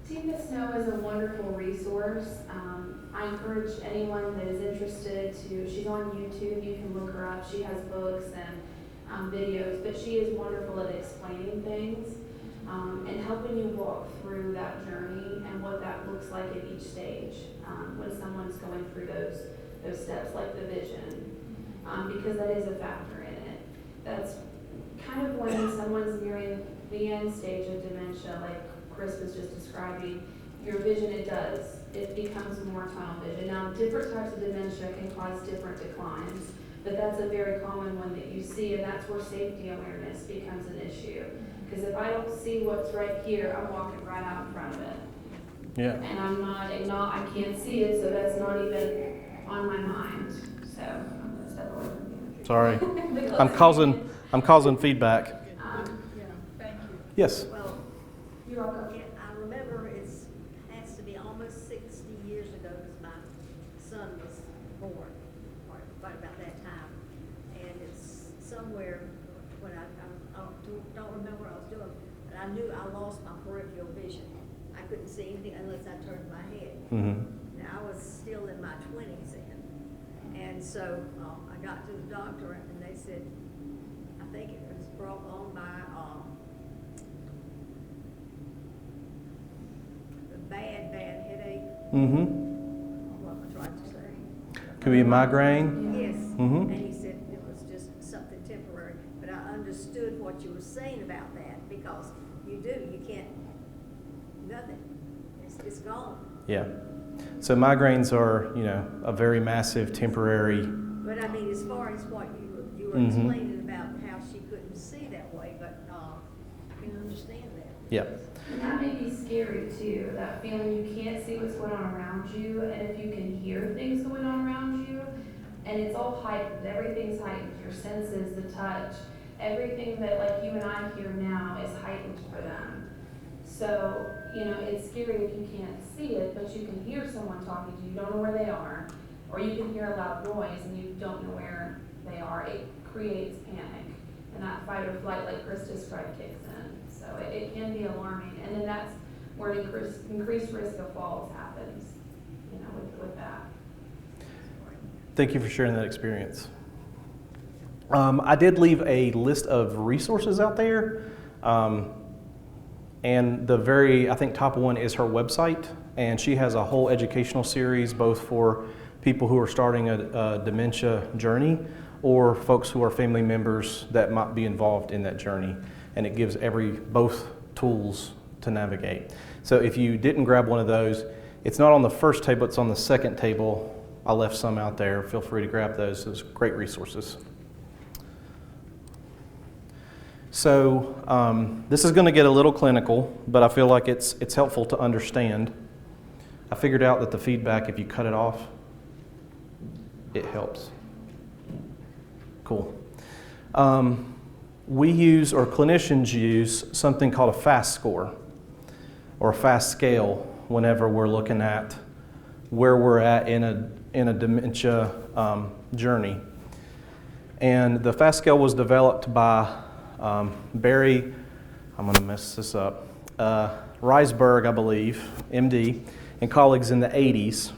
Teepa Snow is a wonderful resource. I encourage anyone that is interested to, she's on YouTube, you can look her up. She has books and videos, but she is wonderful at explaining things and helping you walk through that journey and what that looks like at each stage when someone's going through those steps, like the vision. because that is a factor in it. That's kind of when someone's nearing the end stage of dementia, like Chris was just describing, your vision, it becomes more tunnel vision. Now, different types of dementia can cause different declines, but that's a very common one that you see, and that's where safety awareness becomes an issue. Because if I don't see what's right here, I'm walking right out in front of it. Yeah. And I can't see it, so that's not even on my mind. So I'm gonna step away from you. Sorry. Because I'm causing feedback. Yeah, thank you. Yes. Well, You're welcome. I remember has to be almost 60 years ago because my son was born, or right about that time. And it's somewhere when I don't remember what I was doing, but I knew I lost my peripheral vision. I couldn't see anything unless I turned my head. Mm-hmm. Now, I was still in my 20s then. And so I got to the doctor and they said, I think it was brought on by the bad headache. Mm-hmm. What was right to say? Could be a migraine. Yes. Mm-hmm. And he said it was just something temporary. But I understood what you were saying about that because you can't, nothing. It's gone. Yeah. So migraines are, a very massive temporary. But I mean, as far as what you were Mm-hmm. explaining about how she couldn't see that way, but I can understand that. Yeah. And that may be scary too, that feeling you can't see what's going on around you, and if you can hear things going on around you, and it's all heightened, everything's heightened, your senses, the touch, everything that like you and I hear now is heightened for them. So, it's scary if you can't see it, but you can hear someone talking to you, you don't know where they are, or you can hear a loud noise and you don't know where they are. It creates panic, and that fight or flight, like Chris described, kicks in. So it can be alarming, and then that's where an increased risk of falls happens, with that. Thank you for sharing that experience. I did leave a list of resources out there. And the I think top one is her website, and she has a whole educational series both for people who are starting a dementia journey or folks who are family members that might be involved in that journey. And it gives both tools to navigate. So if you didn't grab one of those, it's not on the first table, it's on the second table. I left some out there. Feel free to grab those. Those are great resources. So this is going to get a little clinical, but I feel like it's helpful to understand. I figured out that the feedback, if you cut it off, it helps. Cool. We use, or clinicians use, something called a FAST score, or a FAST scale, whenever we're looking at where we're at in a dementia journry. And the FAST scale was developed by Barry, I'm going to mess this up, Reisberg, I believe, MD, and colleagues in the 80s.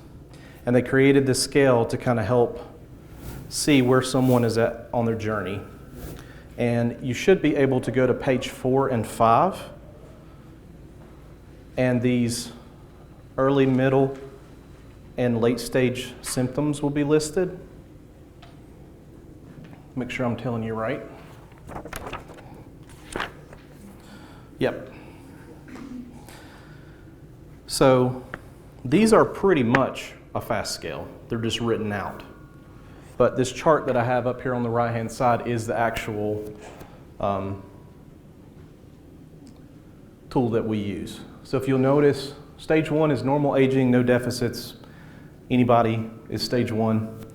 And they created this scale to kind of help see where someone is at on their journey. And you should be able to go to page 4 and 5. And these early, middle, and late stage symptoms will be listed. Make sure I'm telling you right. Yep. So these are pretty much a FAST scale. They're just written out. But this chart that I have up here on the right-hand side is the actual tool that we use. So if you'll notice, stage 1 is normal aging, no deficits. Anybody is stage 1.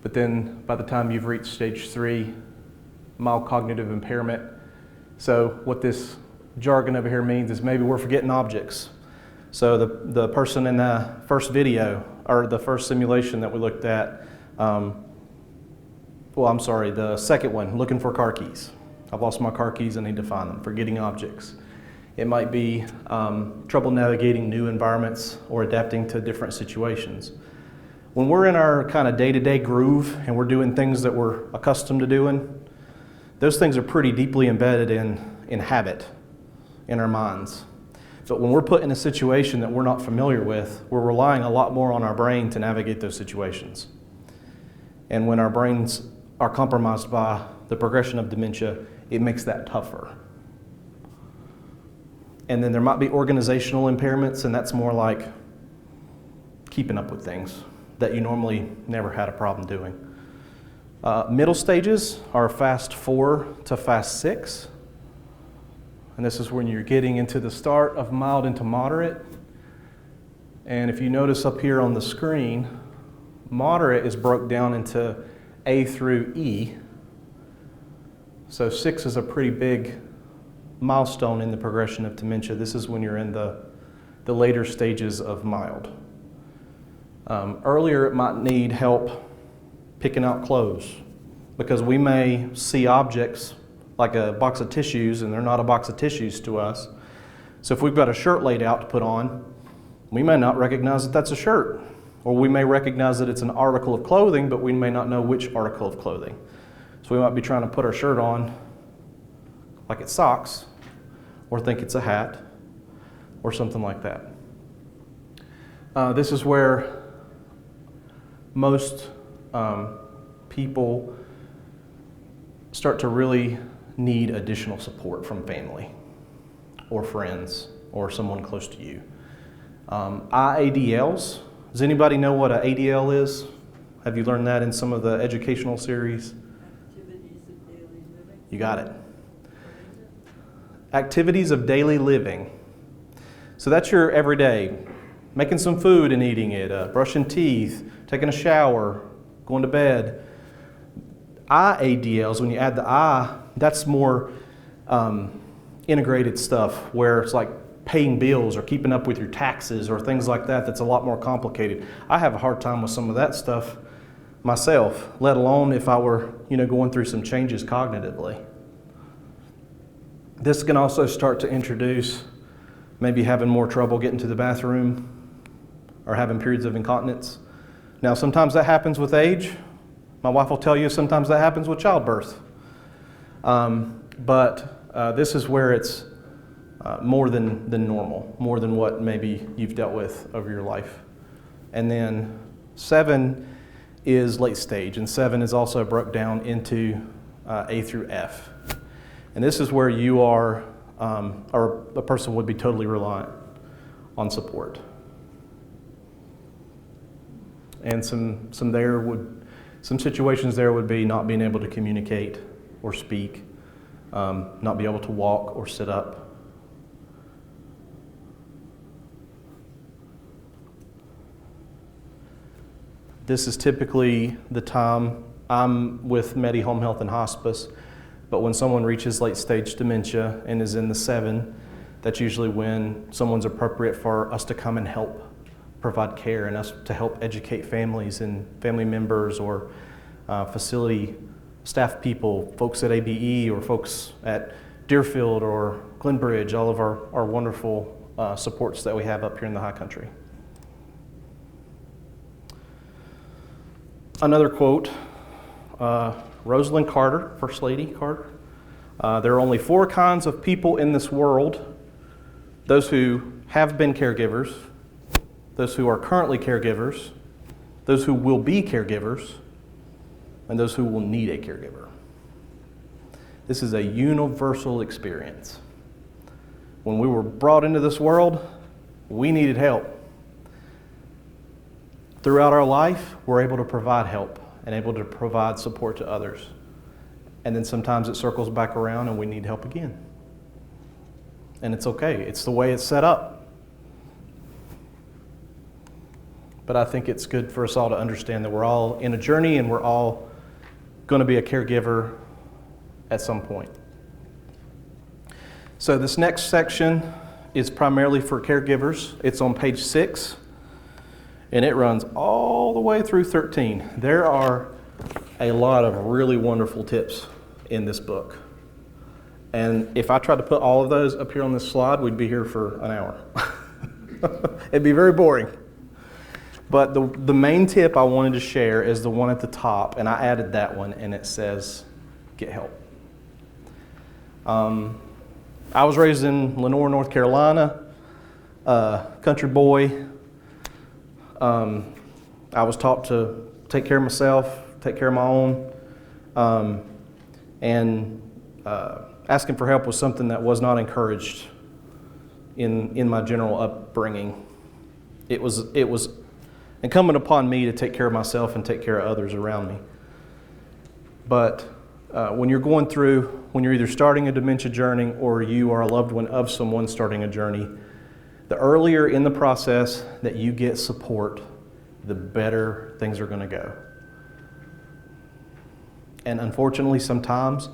But then by the time you've reached stage 3, mild cognitive impairment. So what this jargon over here means is maybe we're forgetting objects. So the person in the first video, or the first simulation that we looked at, the second one, looking for car keys. I've lost my car keys, I need to find them, forgetting objects. It might be trouble navigating new environments or adapting to different situations. When we're in our kind of day-to-day groove and we're doing things that we're accustomed to doing, those things are pretty deeply embedded in habit in our minds. But when we're put in a situation that we're not familiar with, we're relying a lot more on our brain to navigate those situations. And when our brains are compromised by the progression of dementia, it makes that tougher. And then there might be organizational impairments, and that's more like keeping up with things that you normally never had a problem doing. Middle stages are fast 4 to fast 6. And this is when you're getting into the start of mild into moderate. And if you notice up here on the screen, moderate is broke down into A through E. So 6 is a pretty big milestone in the progression of dementia. This is when you're in the later stages of mild. Earlier, it might need help picking out clothes, because we may see objects like a box of tissues, and they're not a box of tissues to us. So if we've got a shirt laid out to put on, we may not recognize that that's a shirt. Or we may recognize that it's an article of clothing, but we may not know which article of clothing. So we might be trying to put our shirt on like it's socks, or think it's a hat, or something like that. This is where most people start to really need additional support from family or friends or someone close to you. IADLs. Does anybody know what an ADL is? Have you learned that in some of the educational series? Activities of daily living. You got it. Activities of daily living. So that's your everyday. Making some food and eating it, brushing teeth, taking a shower, going to bed. IADLs, when you add the I, that's more integrated stuff where it's like paying bills or keeping up with your taxes or things like that. That's a lot more complicated. I have a hard time with some of that stuff myself, let alone if I were, going through some changes cognitively. This can also start to introduce maybe having more trouble getting to the bathroom or having periods of incontinence. Now, sometimes that happens with age. My wife will tell you sometimes that happens with childbirth. But this is where it's more than normal, more than what maybe you've dealt with over your life. And then 7 is late stage, and 7 is also broke down into A through F. And this is where you are, or a person would be totally reliant on support. And some situations there would be not being able to communicate or speak, not be able to walk or sit up. This is typically the time I'm with Medi Home Health and Hospice, but when someone reaches late stage dementia and is in the 7, that's usually when someone's appropriate for us to come and help provide care and us to help educate families and family members or facility staff people, folks at ABE or folks at Deerfield or Glenbridge, all of our wonderful supports that we have up here in the high country. Another quote, Rosalind Carter, First Lady Carter. There are only 4 kinds of people in this world: those who have been caregivers, those who are currently caregivers, those who will be caregivers, and those who will need a caregiver. This is a universal experience. When we were brought into this world, we needed help. Throughout our life, we're able to provide help and able to provide support to others. And then sometimes it circles back around and we need help again. And it's okay. It's the way it's set up. But I think it's good for us all to understand that we're all in a journey and we're all going to be a caregiver at some point. So this next section is primarily for caregivers. It's on page 6. And it runs all the way through 13. There are a lot of really wonderful tips in this book. And if I tried to put all of those up here on this slide, we'd be here for an hour. It'd be very boring. But the main tip I wanted to share is the one at the top, and I added that one, and it says, get help. I was raised in Lenore, North Carolina, country boy. I was taught to take care of myself, take care of my own. and asking for help was something that was not encouraged in my general upbringing. It was incumbent upon me to take care of myself and take care of others around me. But when you're either starting a dementia journey or you are a loved one of someone starting a journey, the earlier in the process that you get support, the better things are going to go. And unfortunately, sometimes,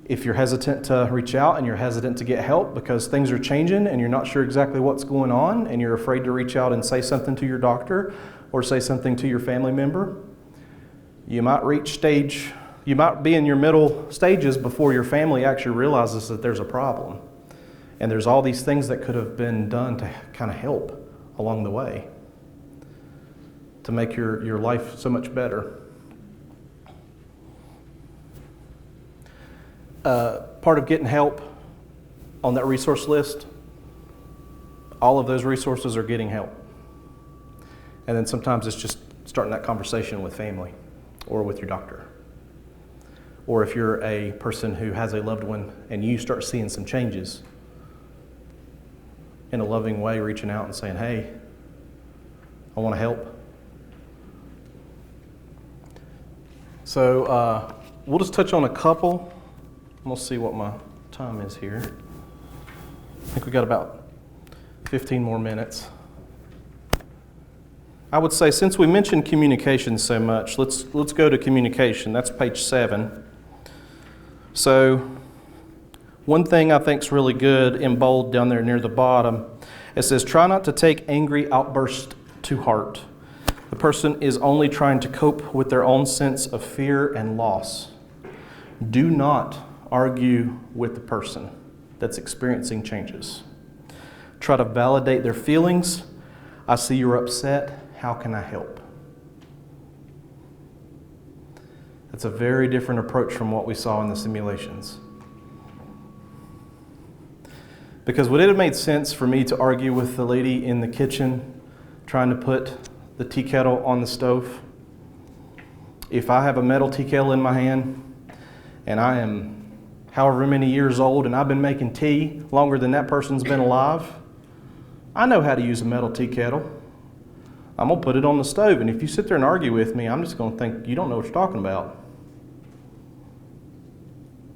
if you're hesitant to reach out and you're hesitant to get help because things are changing and you're not sure exactly what's going on and you're afraid to reach out and say something to your doctor or say something to your family member, you might be in your middle stages before your family actually realizes that there's a problem. And there's all these things that could have been done to kind of help along the way to make your life so much better. Part of getting help on that resource list, all of those resources are getting help. And then sometimes it's just starting that conversation with family or with your doctor. Or if you're a person who has a loved one and you start seeing some changes, in a loving way, reaching out and saying, hey, I want to help. So we'll just touch on a couple. We'll see what my time is here. I think we got about 15 more minutes. I would say, since we mentioned communication so much, let's go to communication. That's page 7. So one thing I think is really good in bold down there near the bottom, it says, try not to take angry outbursts to heart. The person is only trying to cope with their own sense of fear and loss. Do not argue with the person that's experiencing changes. Try to validate their feelings. I see you're upset. How can I help? That's a very different approach from what we saw in the simulations. Because would it have made sense for me to argue with the lady in the kitchen trying to put the tea kettle on the stove? If I have a metal tea kettle in my hand and I am however many years old and I've been making tea longer than that person's been alive, I know how to use a metal tea kettle. I'm going to put it on the stove, and if you sit there and argue with me, I'm just going to think you don't know what you're talking about.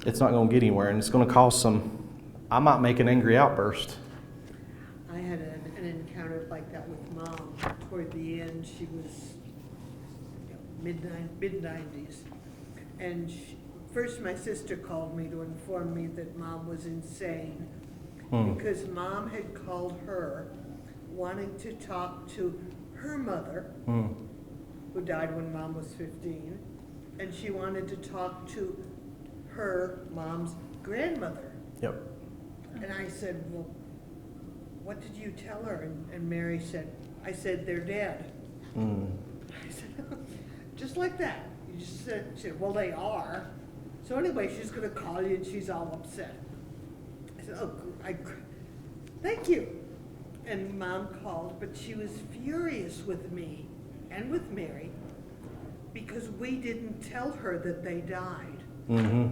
It's not going to get anywhere, and it's going to cause I might make an angry outburst. I had an encounter like that with Mom. Toward the end, she was mid-90s. And first my sister called me to inform me that Mom was insane. Because Mom had called her wanting to talk to her mother, who died when Mom was 15, and she wanted to talk to her Mom's grandmother. Yep. And I said, well, what did you tell her? And Mary said, I said, they're dead. I said, just like that. You just said, she said, well, they are. So anyway, she's going to call you and she's all upset. I said, oh, thank you. And Mom called, but she was furious with me and with Mary because we didn't tell her that they died. Mm-hmm.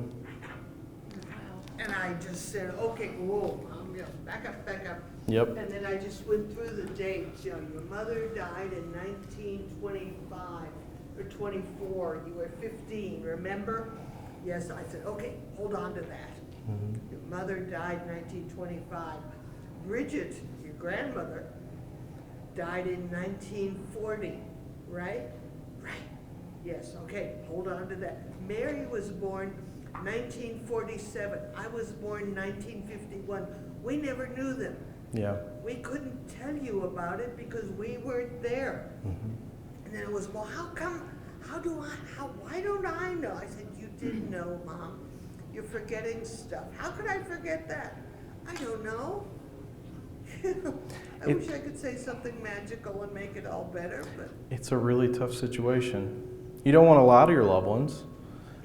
And I just said, okay, whoa, Mom, back up. Yep. And then I just went through the dates. Your mother died in 1925 or 24. You were 15, remember? Yes, I said, okay, hold on to that. Mm-hmm. Your mother died in 1925. Bridget, your grandmother, died in 1940, right? Right. Yes, okay, hold on to that. Mary was born 1947. I was born 1951. We never knew them. Yeah. We couldn't tell you about it because we weren't there. Mm-hmm. And then it was, well, why don't I know? I said, you didn't know, Mom. You're forgetting stuff. How could I forget that? I don't know. I wish I could say something magical and make it all better, but it's a really tough situation. You don't want to lie to your loved ones.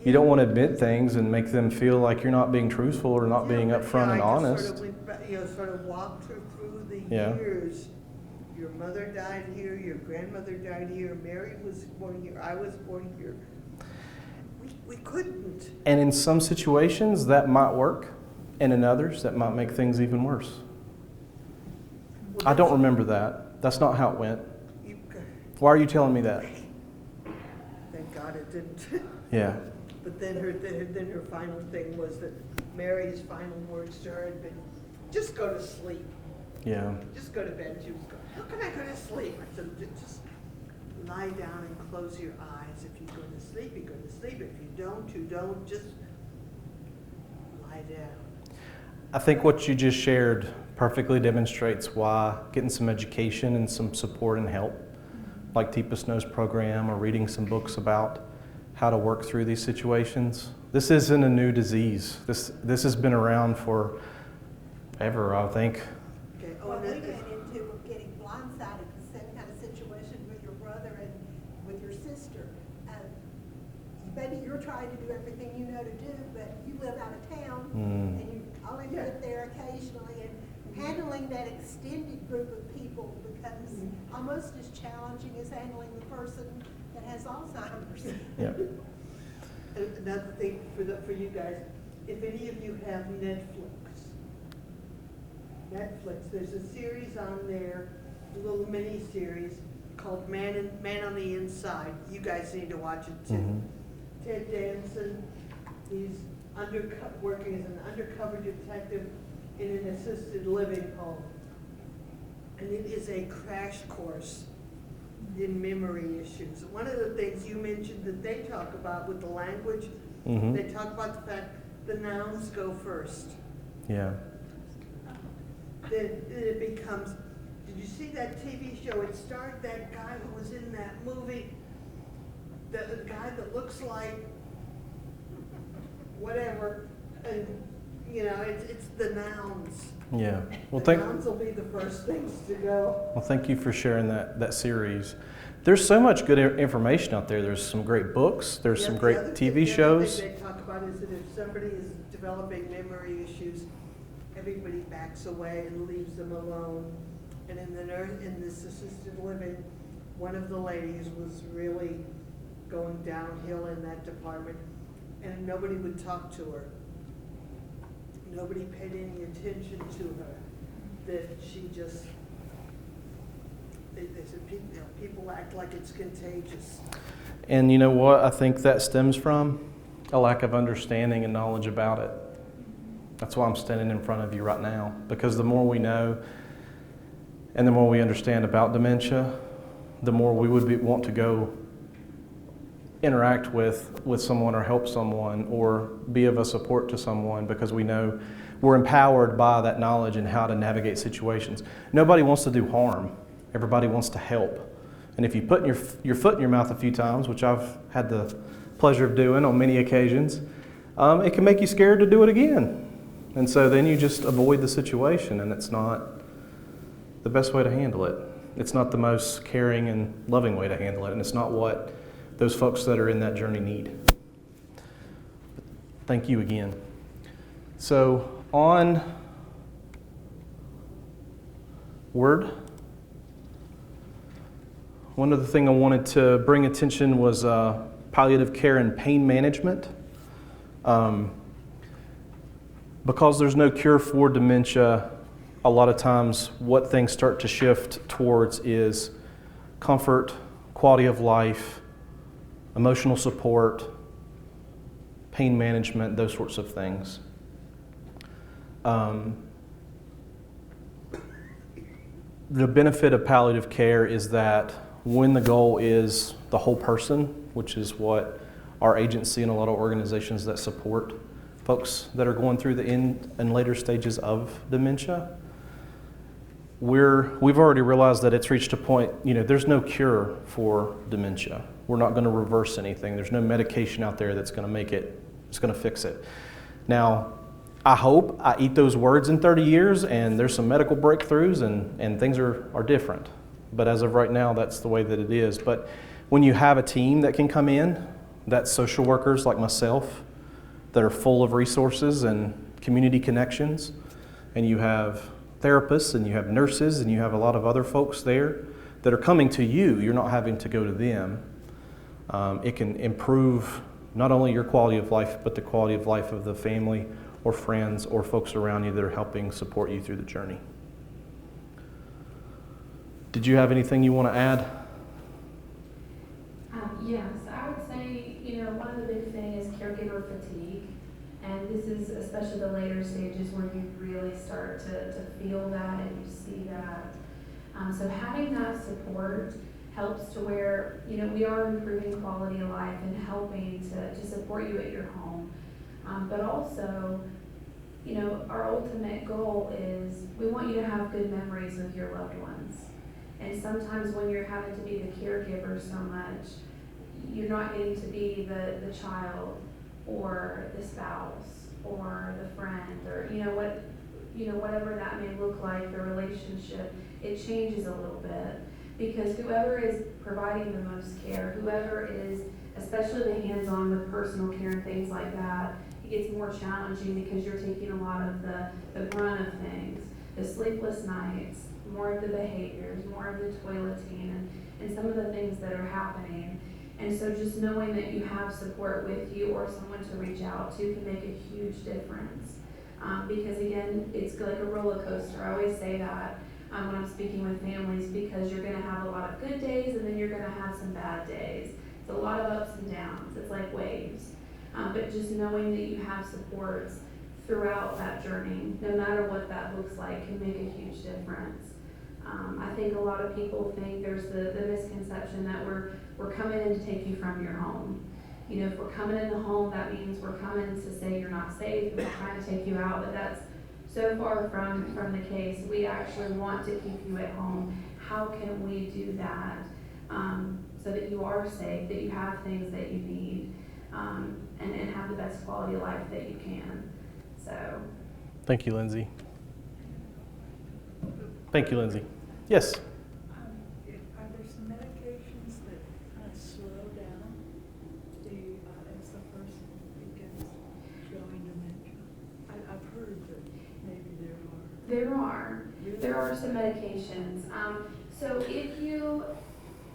You don't want to admit things and make them feel like you're not being truthful or not being upfront and honest. I just sort of walked her through the years. Your mother died here, your grandmother died here, Mary was born here, I was born here. we couldn't. And in some situations, that might work, and in others, that might make things even worse. I don't remember that. That's not how it went. Why are you telling me that? Thank God it didn't. Yeah. But then her final thing was that Mary's final words to her had been, just go to sleep. Yeah. Just go to bed. She was going, how can I go to sleep? I said, just lie down and close your eyes. If you go to sleep, you go to sleep. If you don't, just lie down. I think what you just shared perfectly demonstrates why getting some education and some support and help, like Teepa Snow's program or reading some books about how to work through these situations. This isn't a new disease. This has been around for ever, I think. Okay. What we ran into was getting blindsided in the same kind of situation with your brother and with your sister. Maybe you're trying to do everything you know to do, but you live out of town and you only live there occasionally, and handling that extended group of people becomes almost as challenging as handling the person that has Alzheimer's. Yeah. Another thing for you guys, if any of you have Netflix, there's a series on there, a little mini series called Man on the Inside. You guys need to watch it too. Mm-hmm. Ted Danson, he's working as an undercover detective in an assisted living home. And it is a crash course in memory issues. One of the things you mentioned that they talk about with the language, they talk about the fact the nouns go first. Yeah. Then it becomes, did you see that TV show? It starred that guy who was in that movie, the guy that looks like whatever, and it's the nouns. Yeah. Well, the nouns will be the first things to go. Well, thank you for sharing that series. There's so much good information out there. There's some great books. There's some great TV shows. The other thing they talk about is that if somebody is developing memory issues, everybody backs away and leaves them alone. And in this assisted living, one of the ladies was really going downhill in that department, and nobody would talk to her. Nobody paid any attention to her. That she just, they said people act like it's contagious. And you know what I think that stems from? A lack of understanding and knowledge about it. That's why I'm standing in front of you right now, because the more we know and the more we understand about dementia, the more we would want to go interact with someone or help someone or be of a support to someone, because we know we're empowered by that knowledge and how to navigate situations. Nobody wants to do harm. Everybody wants to help. And if you put your foot in your mouth a few times, which I've had the pleasure of doing on many occasions, it can make you scared to do it again. And so then you just avoid the situation, and it's not the best way to handle it. It's not the most caring and loving way to handle it, and it's not what those folks that are in that journey need. Thank you again. So onward, one other thing I wanted to bring attention was palliative care and pain management. Because there's no cure for dementia, a lot of times what things start to shift towards is comfort, quality of life, emotional support, pain management, those sorts of things. The benefit of palliative care is that when the goal is the whole person, which is what our agency and a lot of organizations that support folks that are going through the end and later stages of dementia, we've already realized that it's reached a point, there's no cure for dementia. We're not going to reverse anything. There's no medication out there that's going to make it, it's going to fix it. Now, I hope I eat those words in 30 years and there's some medical breakthroughs and things are different. But as of right now, that's the way that it is. But when you have a team that can come in, that's social workers like myself that are full of resources and community connections, and you have therapists and you have nurses and you have a lot of other folks there that are coming to you. You're not having to go to them. It can improve not only your quality of life, but the quality of life of the family or friends or folks around you that are helping support you through the journey. Did you have anything you want to add? Yes, I would say, one of the big things is caregiver fatigue. And this is especially the later stages where you really start to feel that and you see that. So having that support helps to where, we are improving quality of life and helping to support you at your home. But also, our ultimate goal is we want you to have good memories with your loved ones. And sometimes when you're having to be the caregiver so much, you're not getting to be the child or the spouse or the friend or whatever that may look like, the relationship, it changes a little bit because whoever is providing the most care, whoever is, especially the hands-on with personal care and things like that, it gets more challenging because you're taking a lot of the brunt of things, the sleepless nights, more of the behaviors, more of the toileting and some of the things that are happening. And so just knowing that you have support with you or someone to reach out to can make a huge difference. Because again, it's like a roller coaster. I always say that when I'm speaking with families because you're going to have a lot of good days and then you're going to have some bad days. It's a lot of ups and downs. It's like waves. But just knowing that you have supports throughout that journey, no matter what that looks like, can make a huge difference. I think a lot of people think there's the misconception that we're coming in to take you from your home. If we're coming in the home, that means we're coming to say you're not safe and we're trying to take you out, but that's so far from the case. We actually want to keep you at home. How can we do that so that you are safe, that you have things that you need, and have the best quality of life that you can? So. Thank you, Lindsay. Thank you, Lindsay. Yes? Are there some medications that kind of slow down as the person begins showing dementia? I've heard that maybe there are. There are some medications. So if you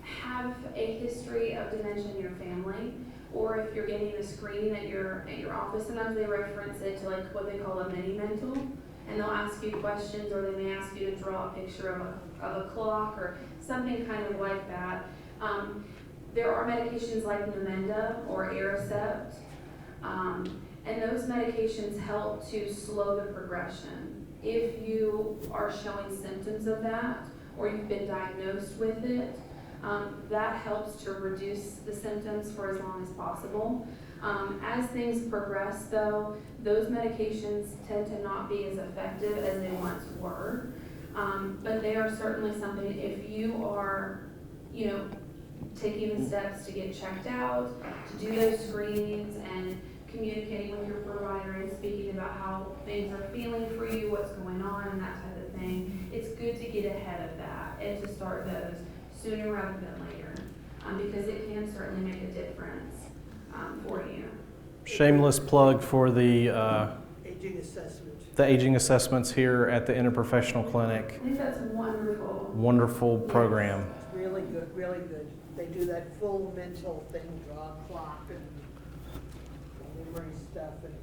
have a history of dementia in your family, or if you're getting a screening at your office, sometimes they reference it to like what they call a mini mental. And they'll ask you questions, or they may ask you to draw a picture of a clock or something kind of like that. There are medications like Dementia or Aricept, and those medications help to slow the progression. If you are showing symptoms of that, or you've been diagnosed with it, that helps to reduce the symptoms for as long as possible. As things progress, though, those medications tend to not be as effective as they once were. But they are certainly something, if you are, taking the steps to get checked out, to do those screenings and communicating with your provider and speaking about how things are feeling for you, what's going on, and that type of thing, it's good to get ahead of that and to start those sooner rather than later, because it can certainly make a difference for you. Shameless plug for the Aging assessment. the aging assessments here at the Interprofessional Clinic. I think that's wonderful. Wonderful program. It's really good, really good. They do that full mental thing, draw a clock and memory stuff and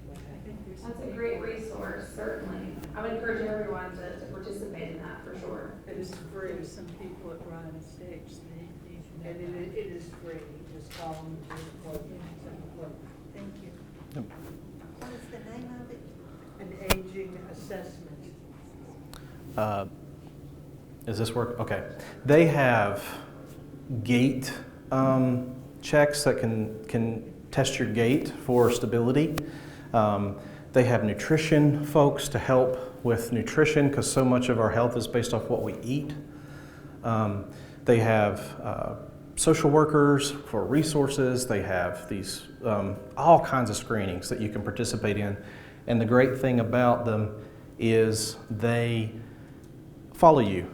what have you. That's a great resource, certainly. I would encourage everyone to participate in that for sure. It is free. There's some people at Ryan Estates, they need to know. And it is free. Just call them to the appointment. Thank you. Yep. What is the name of it? An aging assessment. Is this work? Okay. They have gait checks that can test your gait for stability. They have nutrition folks to help with nutrition because so much of our health is based off what we eat. They have social workers for resources. They have these all kinds of screenings that you can participate in. And the great thing about them is they follow you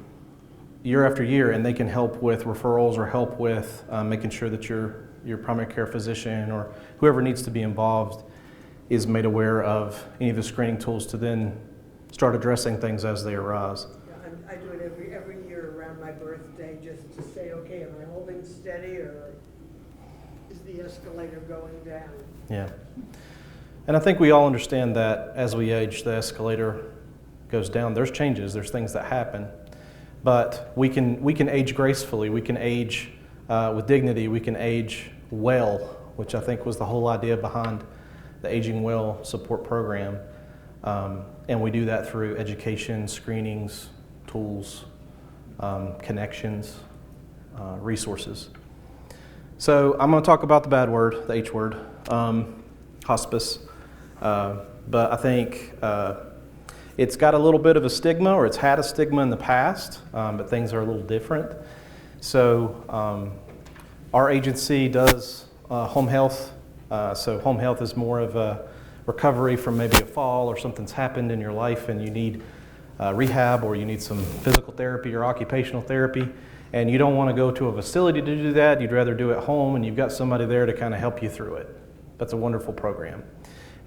year after year, and they can help with referrals or help with making sure that your primary care physician or whoever needs to be involved is made aware of any of the screening tools to then start addressing things as they arise. Yeah, I do it every year around my birthday just to say, okay, am I holding steady or is the escalator going down. Yeah. And I think we all understand that as we age, the escalator goes down. There's changes, there's things that happen. But we can age gracefully, we can age with dignity, we can age well, which I think was the whole idea behind the Aging Well support program. And we do that through education, screenings, tools, connections, resources. So I'm going to talk about the bad word, the H word, hospice. But I think it's got a little bit of a stigma, or it's had a stigma in the past, but things are a little different. So our agency does home health. So home health is more of a recovery from maybe a fall or something's happened in your life and you need rehab, or you need some physical therapy or occupational therapy, and you don't want to go to a facility to do that. You'd rather do it at home, and you've got somebody there to kind of help you through it. That's a wonderful program.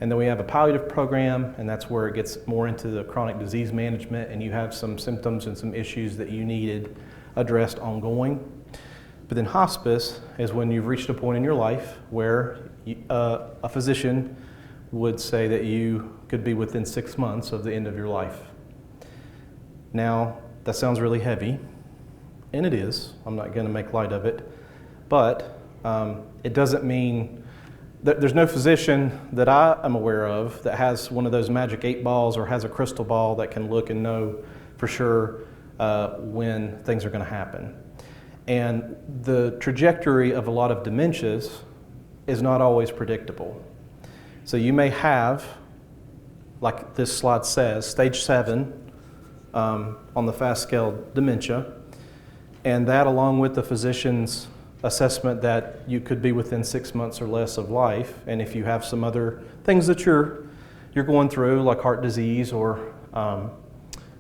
And then we have a palliative program, and that's where it gets more into the chronic disease management, and you have some symptoms and some issues that you needed addressed ongoing. But then hospice is when you've reached a point in your life where a physician would say that you could be within 6 months of the end of your life. Now, that sounds really heavy, and it is. I'm not going to make light of it. But it doesn't mean that there's no physician that I am aware of that has one of those magic 8 balls or has a crystal ball that can look and know for sure when things are going to happen. And the trajectory of a lot of dementias is not always predictable. So you may have, like this slide says, stage 7 on the fast scale dementia, and that, along with the physician's assessment that you could be within 6 months or less of life, and if you have some other things that you're going through, like heart disease or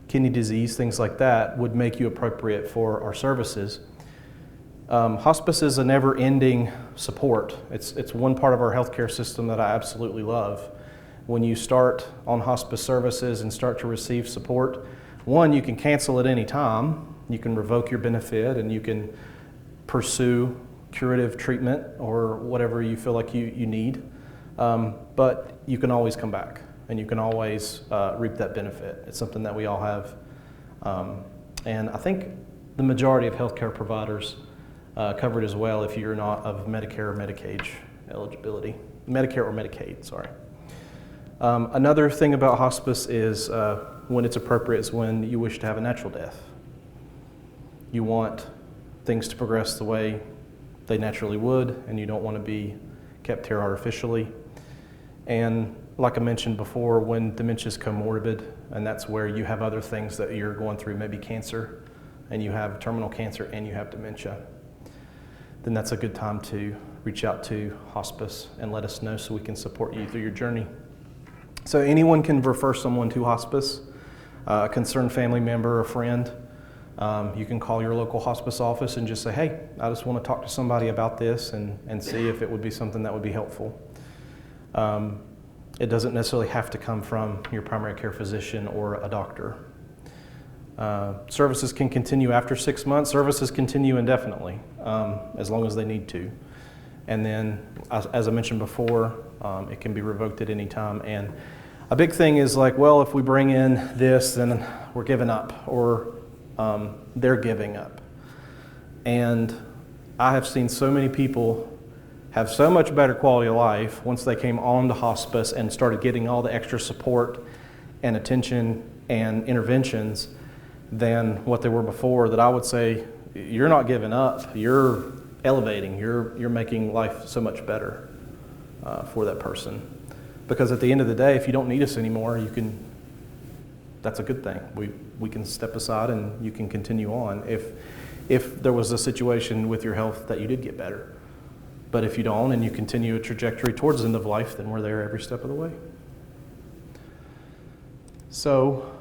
kidney disease, things like that, would make you appropriate for our services. Hospice is a never-ending support. It's one part of our healthcare system that I absolutely love. When you start on hospice services and start to receive support, one, you can cancel at any time. You can revoke your benefit, and you can pursue curative treatment or whatever you feel like you need. But you can always come back, and you can always reap that benefit. It's something that we all have. And I think the majority of healthcare providers cover it as well if you're not of Medicare or Medicaid eligibility. Medicare or Medicaid, sorry. Another thing about hospice is when it's appropriate is when you wish to have a natural death. You want things to progress the way they naturally would, and you don't want to be kept here artificially. And like I mentioned before, when dementia is comorbid, and that's where you have other things that you're going through, maybe cancer, and you have terminal cancer and you have dementia, then that's a good time to reach out to hospice and let us know so we can support you through your journey. So anyone can refer someone to hospice, a concerned family member or friend. You can call your local hospice office and just say, hey, I just want to talk to somebody about this and see if it would be something that would be helpful. It doesn't necessarily have to come from your primary care physician or a doctor. Services can continue after 6 months. Services continue indefinitely, as long as they need to. And then, as I mentioned before, it can be revoked at any time. And a big thing is like, well, if we bring in this, then we're giving up, or they're giving up. And I have seen so many people have so much better quality of life once they came on to hospice and started getting all the extra support and attention and interventions than what they were before, that I would say, you're not giving up, you're elevating, you're making life so much better for that person. Because at the end of the day, if you don't need us anymore, that's a good thing. We can step aside and you can continue on if there was a situation with your health that you did get better. But if you don't and you continue a trajectory towards the end of life, then we're there every step of the way. So,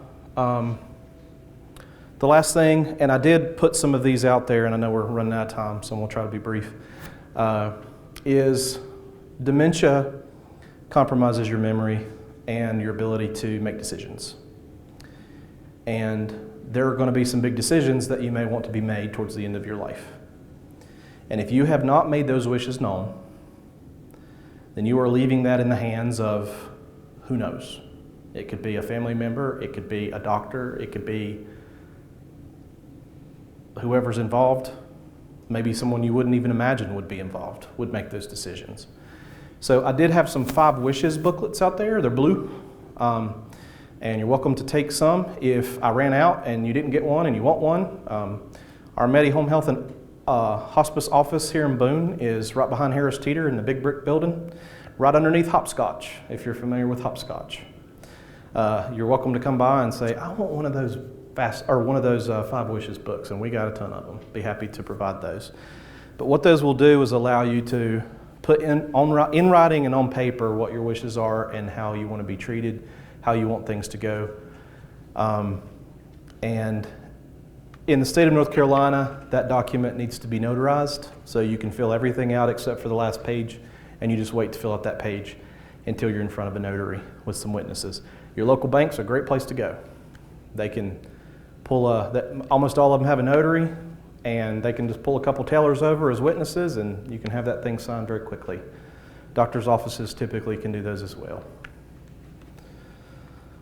the last thing, and I did put some of these out there, and I know we're running out of time, so I'm going to try to be brief, is dementia compromises your memory and your ability to make decisions. And there are going to be some big decisions that you may want to be made towards the end of your life. And if you have not made those wishes known, then you are leaving that in the hands of who knows. It could be a family member, it could be a doctor, it could be whoever's involved. Maybe someone you wouldn't even imagine would be involved, would make those decisions. So I did have some 5 wishes booklets out there. They're blue. And you're welcome to take some. If I ran out and you didn't get one and you want one, our Medi Home Health and Hospice office here in Boone is right behind Harris Teeter in the big brick building, right underneath Hopscotch, if you're familiar with Hopscotch. You're welcome to come by and say, I want one of those 5 wishes books, and we got a ton of them. Be happy to provide those. But what those will do is allow you to put in writing and on paper what your wishes are and how you want to be treated, how you want things to go. And in the state of North Carolina, that document needs to be notarized, so you can fill everything out except for the last page, and you just wait to fill out that page until you're in front of a notary with some witnesses. Your local banks are a great place to go. They can pull almost all of them have a notary, and they can just pull a couple tellers over as witnesses, and you can have that thing signed very quickly. Doctors' offices typically can do those as well.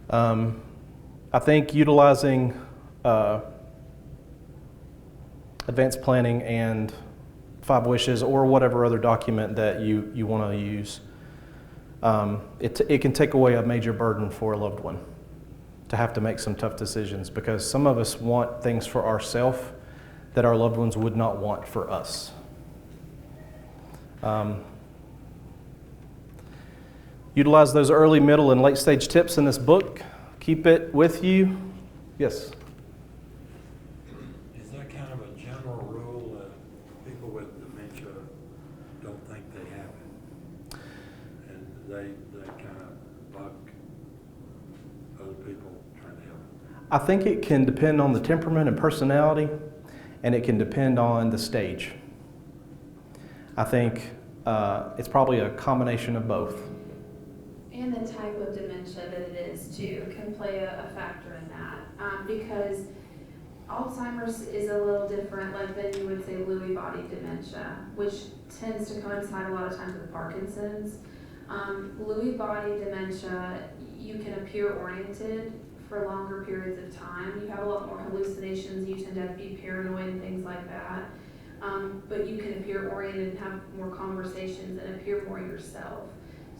I think utilizing advanced planning and 5 wishes or whatever other document that you want to use, it can take away a major burden for a loved one to have to make some tough decisions, because some of us want things for ourselves that our loved ones would not want for us. Utilize those early, middle, and late stage tips in this book. Keep it with you. Yes? Is that kind of a general rule that people with dementia don't think they have it? And they kind of bug other people trying to help them? I think it can depend on the temperament and personality, and it can depend on the stage. I think it's probably a combination of both. And the type of dementia that it is too can play a factor in that, because Alzheimer's is a little different, like than you would say Lewy body dementia, which tends to coincide a lot of times with Parkinson's. Lewy body dementia, you can appear oriented for longer periods of time. You have a lot more hallucinations. You tend to be paranoid and things like that. But you can appear oriented and have more conversations and appear more yourself.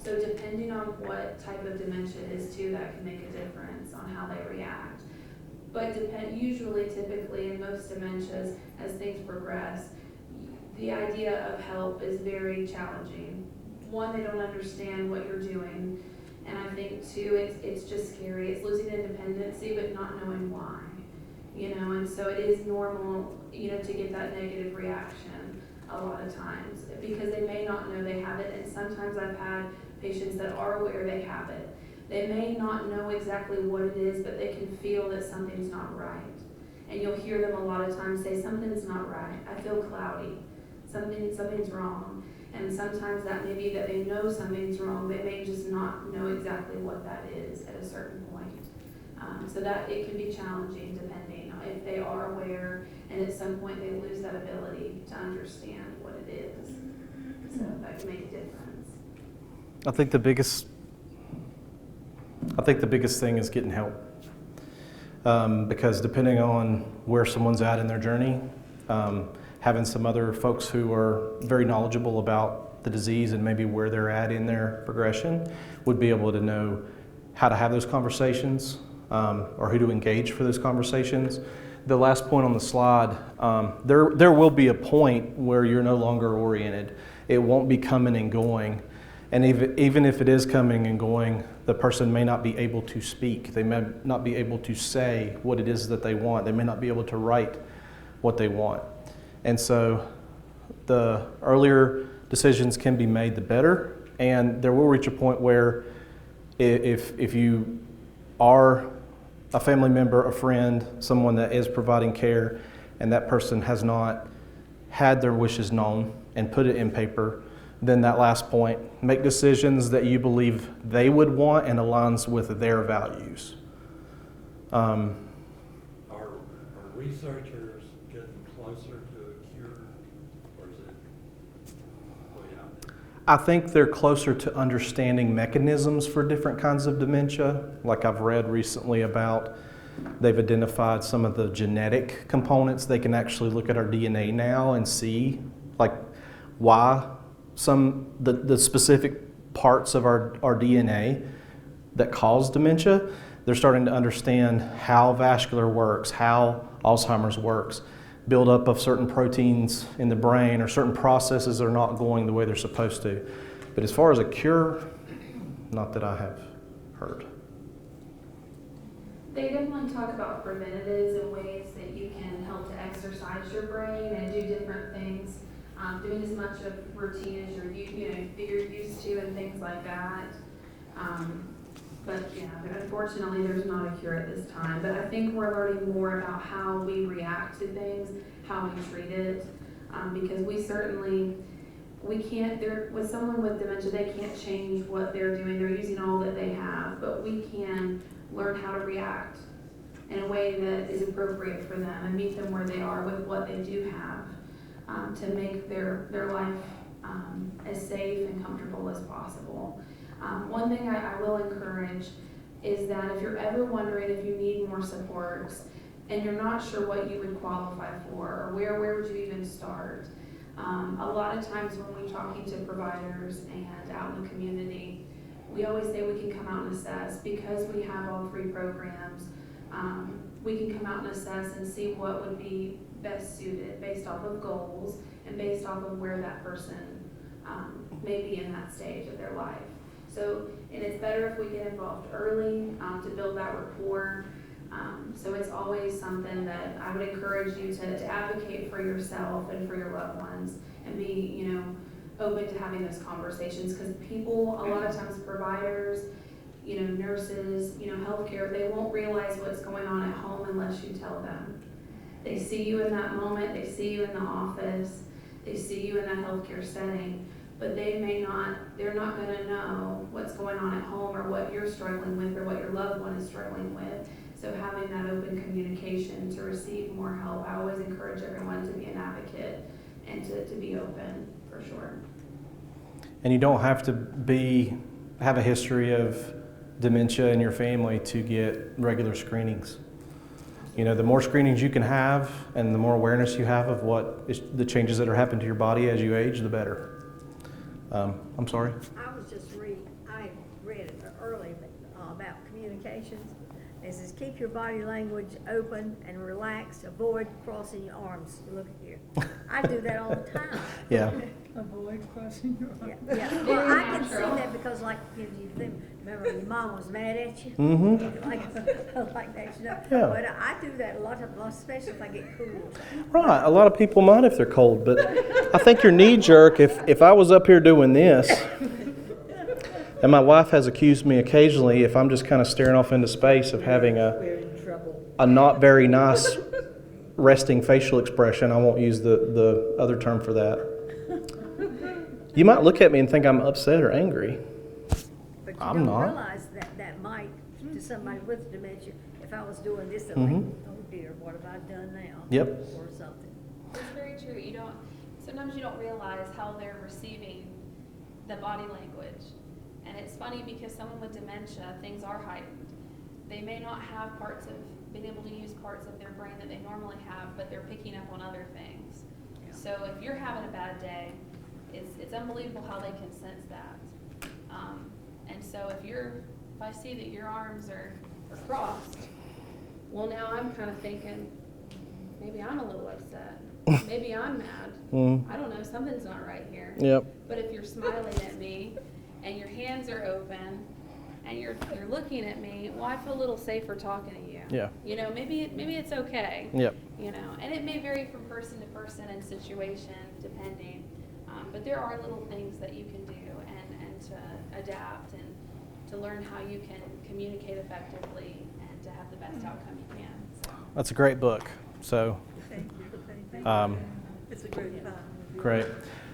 So depending on what type of dementia it is too, that can make a difference on how they react. But usually, typically, in most dementias, as things progress, the idea of help is very challenging. One, they don't understand what you're doing. And I think too, it's just scary. It's losing independency, but not knowing why. And so it is normal, to get that negative reaction a lot of times, because they may not know they have it. And sometimes I've had patients that are aware they have it. They may not know exactly what it is, but they can feel that something's not right. And you'll hear them a lot of times say, something's not right. I feel cloudy. Something's wrong. And sometimes that may be that they know something's wrong. They may just not know exactly what that is at a certain point. So that it can be challenging depending on if they are aware, and at some point they lose that ability to understand what it is. So that can make a difference. I think the biggest thing is getting help, because depending on where someone's at in their journey, having some other folks who are very knowledgeable about the disease and maybe where they're at in their progression would be able to know how to have those conversations, or who to engage for those conversations. The last point on the slide, there will be a point where you're no longer oriented. It won't be coming and going. And even if it is coming and going, the person may not be able to speak. They may not be able to say what it is that they want. They may not be able to write what they want. And so the earlier decisions can be made, the better. And there will reach a point where if you are a family member, a friend, someone that is providing care, and that person has not had their wishes known and put it in paper, then that last point, make decisions that you believe they would want and aligns with their values. Are researchers getting closer to a cure, or is it way out there? I think they're closer to understanding mechanisms for different kinds of dementia. Like I've read recently about, they've identified some of the genetic components. They can actually look at our DNA now and see like why the specific parts of our DNA that cause dementia. They're starting to understand how vascular works, how Alzheimer's works, buildup of certain proteins in the brain, or certain processes are not going the way they're supposed to. But as far as a cure, not that I have heard. They definitely talk about preventatives and ways that you can help to exercise your brain and do different things, doing as much of routine as you're used to and things like that. But yeah, unfortunately, there's not a cure at this time. But I think we're learning more about how we react to things, how we treat it, because we can't. With someone with dementia, they can't change what they're doing. They're using all that they have, but we can learn how to react in a way that is appropriate for them and meet them where they are with what they do have, to make their life as safe and comfortable as possible. One thing I will encourage is that if you're ever wondering if you need more supports and you're not sure what you would qualify for or where would you even start, a lot of times when we're talking to providers and out in the community, we always say we can come out and assess. Because we have all 3 programs, we can come out and assess and see what would be best suited based off of goals and based off of where that person may be in that stage of their life. So, and it's better if we get involved early to build that rapport. So it's always something that I would encourage you to advocate for yourself and for your loved ones and be, open to having those conversations, because people, a lot of times providers, nurses, healthcare, they won't realize what's going on at home unless you tell them. They see you in that moment, they see you in the office, they see you in that healthcare setting, but they're not going to know what's going on at home or what you're struggling with or what your loved one is struggling with. So having that open communication to receive more help, I always encourage everyone to be an advocate and to be open, for sure. And you don't have to have a history of dementia in your family to get regular screenings. The more screenings you can have and the more awareness you have of the changes that are happening to your body as you age, the better. I'm sorry? I read it early about communications. It says, keep your body language open and relaxed. Avoid crossing your arms. Look here. I do that all the time. Yeah. Avoid crossing your arms. Yeah. Well, I can see that because, remember your mom was mad at you? Mm-hmm. like that, Yeah. But I do that a lot, especially if I get cool. Right. A lot of people might if they're cold, but I think you're knee jerk if I was up here doing this. And my wife has accused me occasionally, if I'm just kind of staring off into space, of having a not very nice resting facial expression. I won't use the other term for that. You might look at me and think I'm upset or angry. But you I'm don't not. realize that might, to somebody with dementia, if I was doing this, they're Mm-hmm. like, oh dear, what have I done now? Yep. Or something. It's very true. Sometimes you don't realize how they're receiving the body language. And it's funny because someone with dementia, things are heightened. They may not have been able to use parts of their brain that they normally have, but they're picking up on other things. Yeah. So if you're having a bad day, it's unbelievable how they can sense that. And so if I see that your arms are crossed, well, now I'm kind of thinking, maybe I'm a little upset. Maybe I'm mad. I don't know, something's not right here. Yep. But if you're smiling at me and your hands are open and you're looking at me, well, I feel a little safer talking to you. Yeah. Maybe it's okay. Yep. And it may vary from person to person and situation depending. But there are little things that you can do and to adapt and to learn how you can communicate effectively and to have the best outcome you can. So. That's a great book. So. Thank you. It's a great time. Great.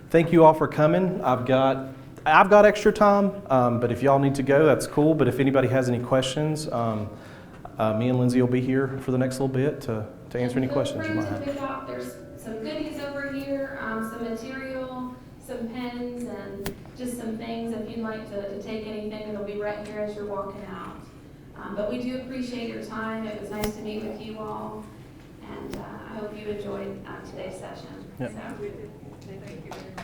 Thank you all for coming. I've got extra time, but if y'all need to go, that's cool. But if anybody has any questions, me and Lindsay will be here for the next little bit to answer any questions you might have. There's some goodies over here, some material, some pens and just some things if you'd like to take anything. It'll be right here as you're walking out. But we do appreciate your time. It was nice to meet with you all, and I hope you enjoyed today's session. Yep. So. Thank you very much.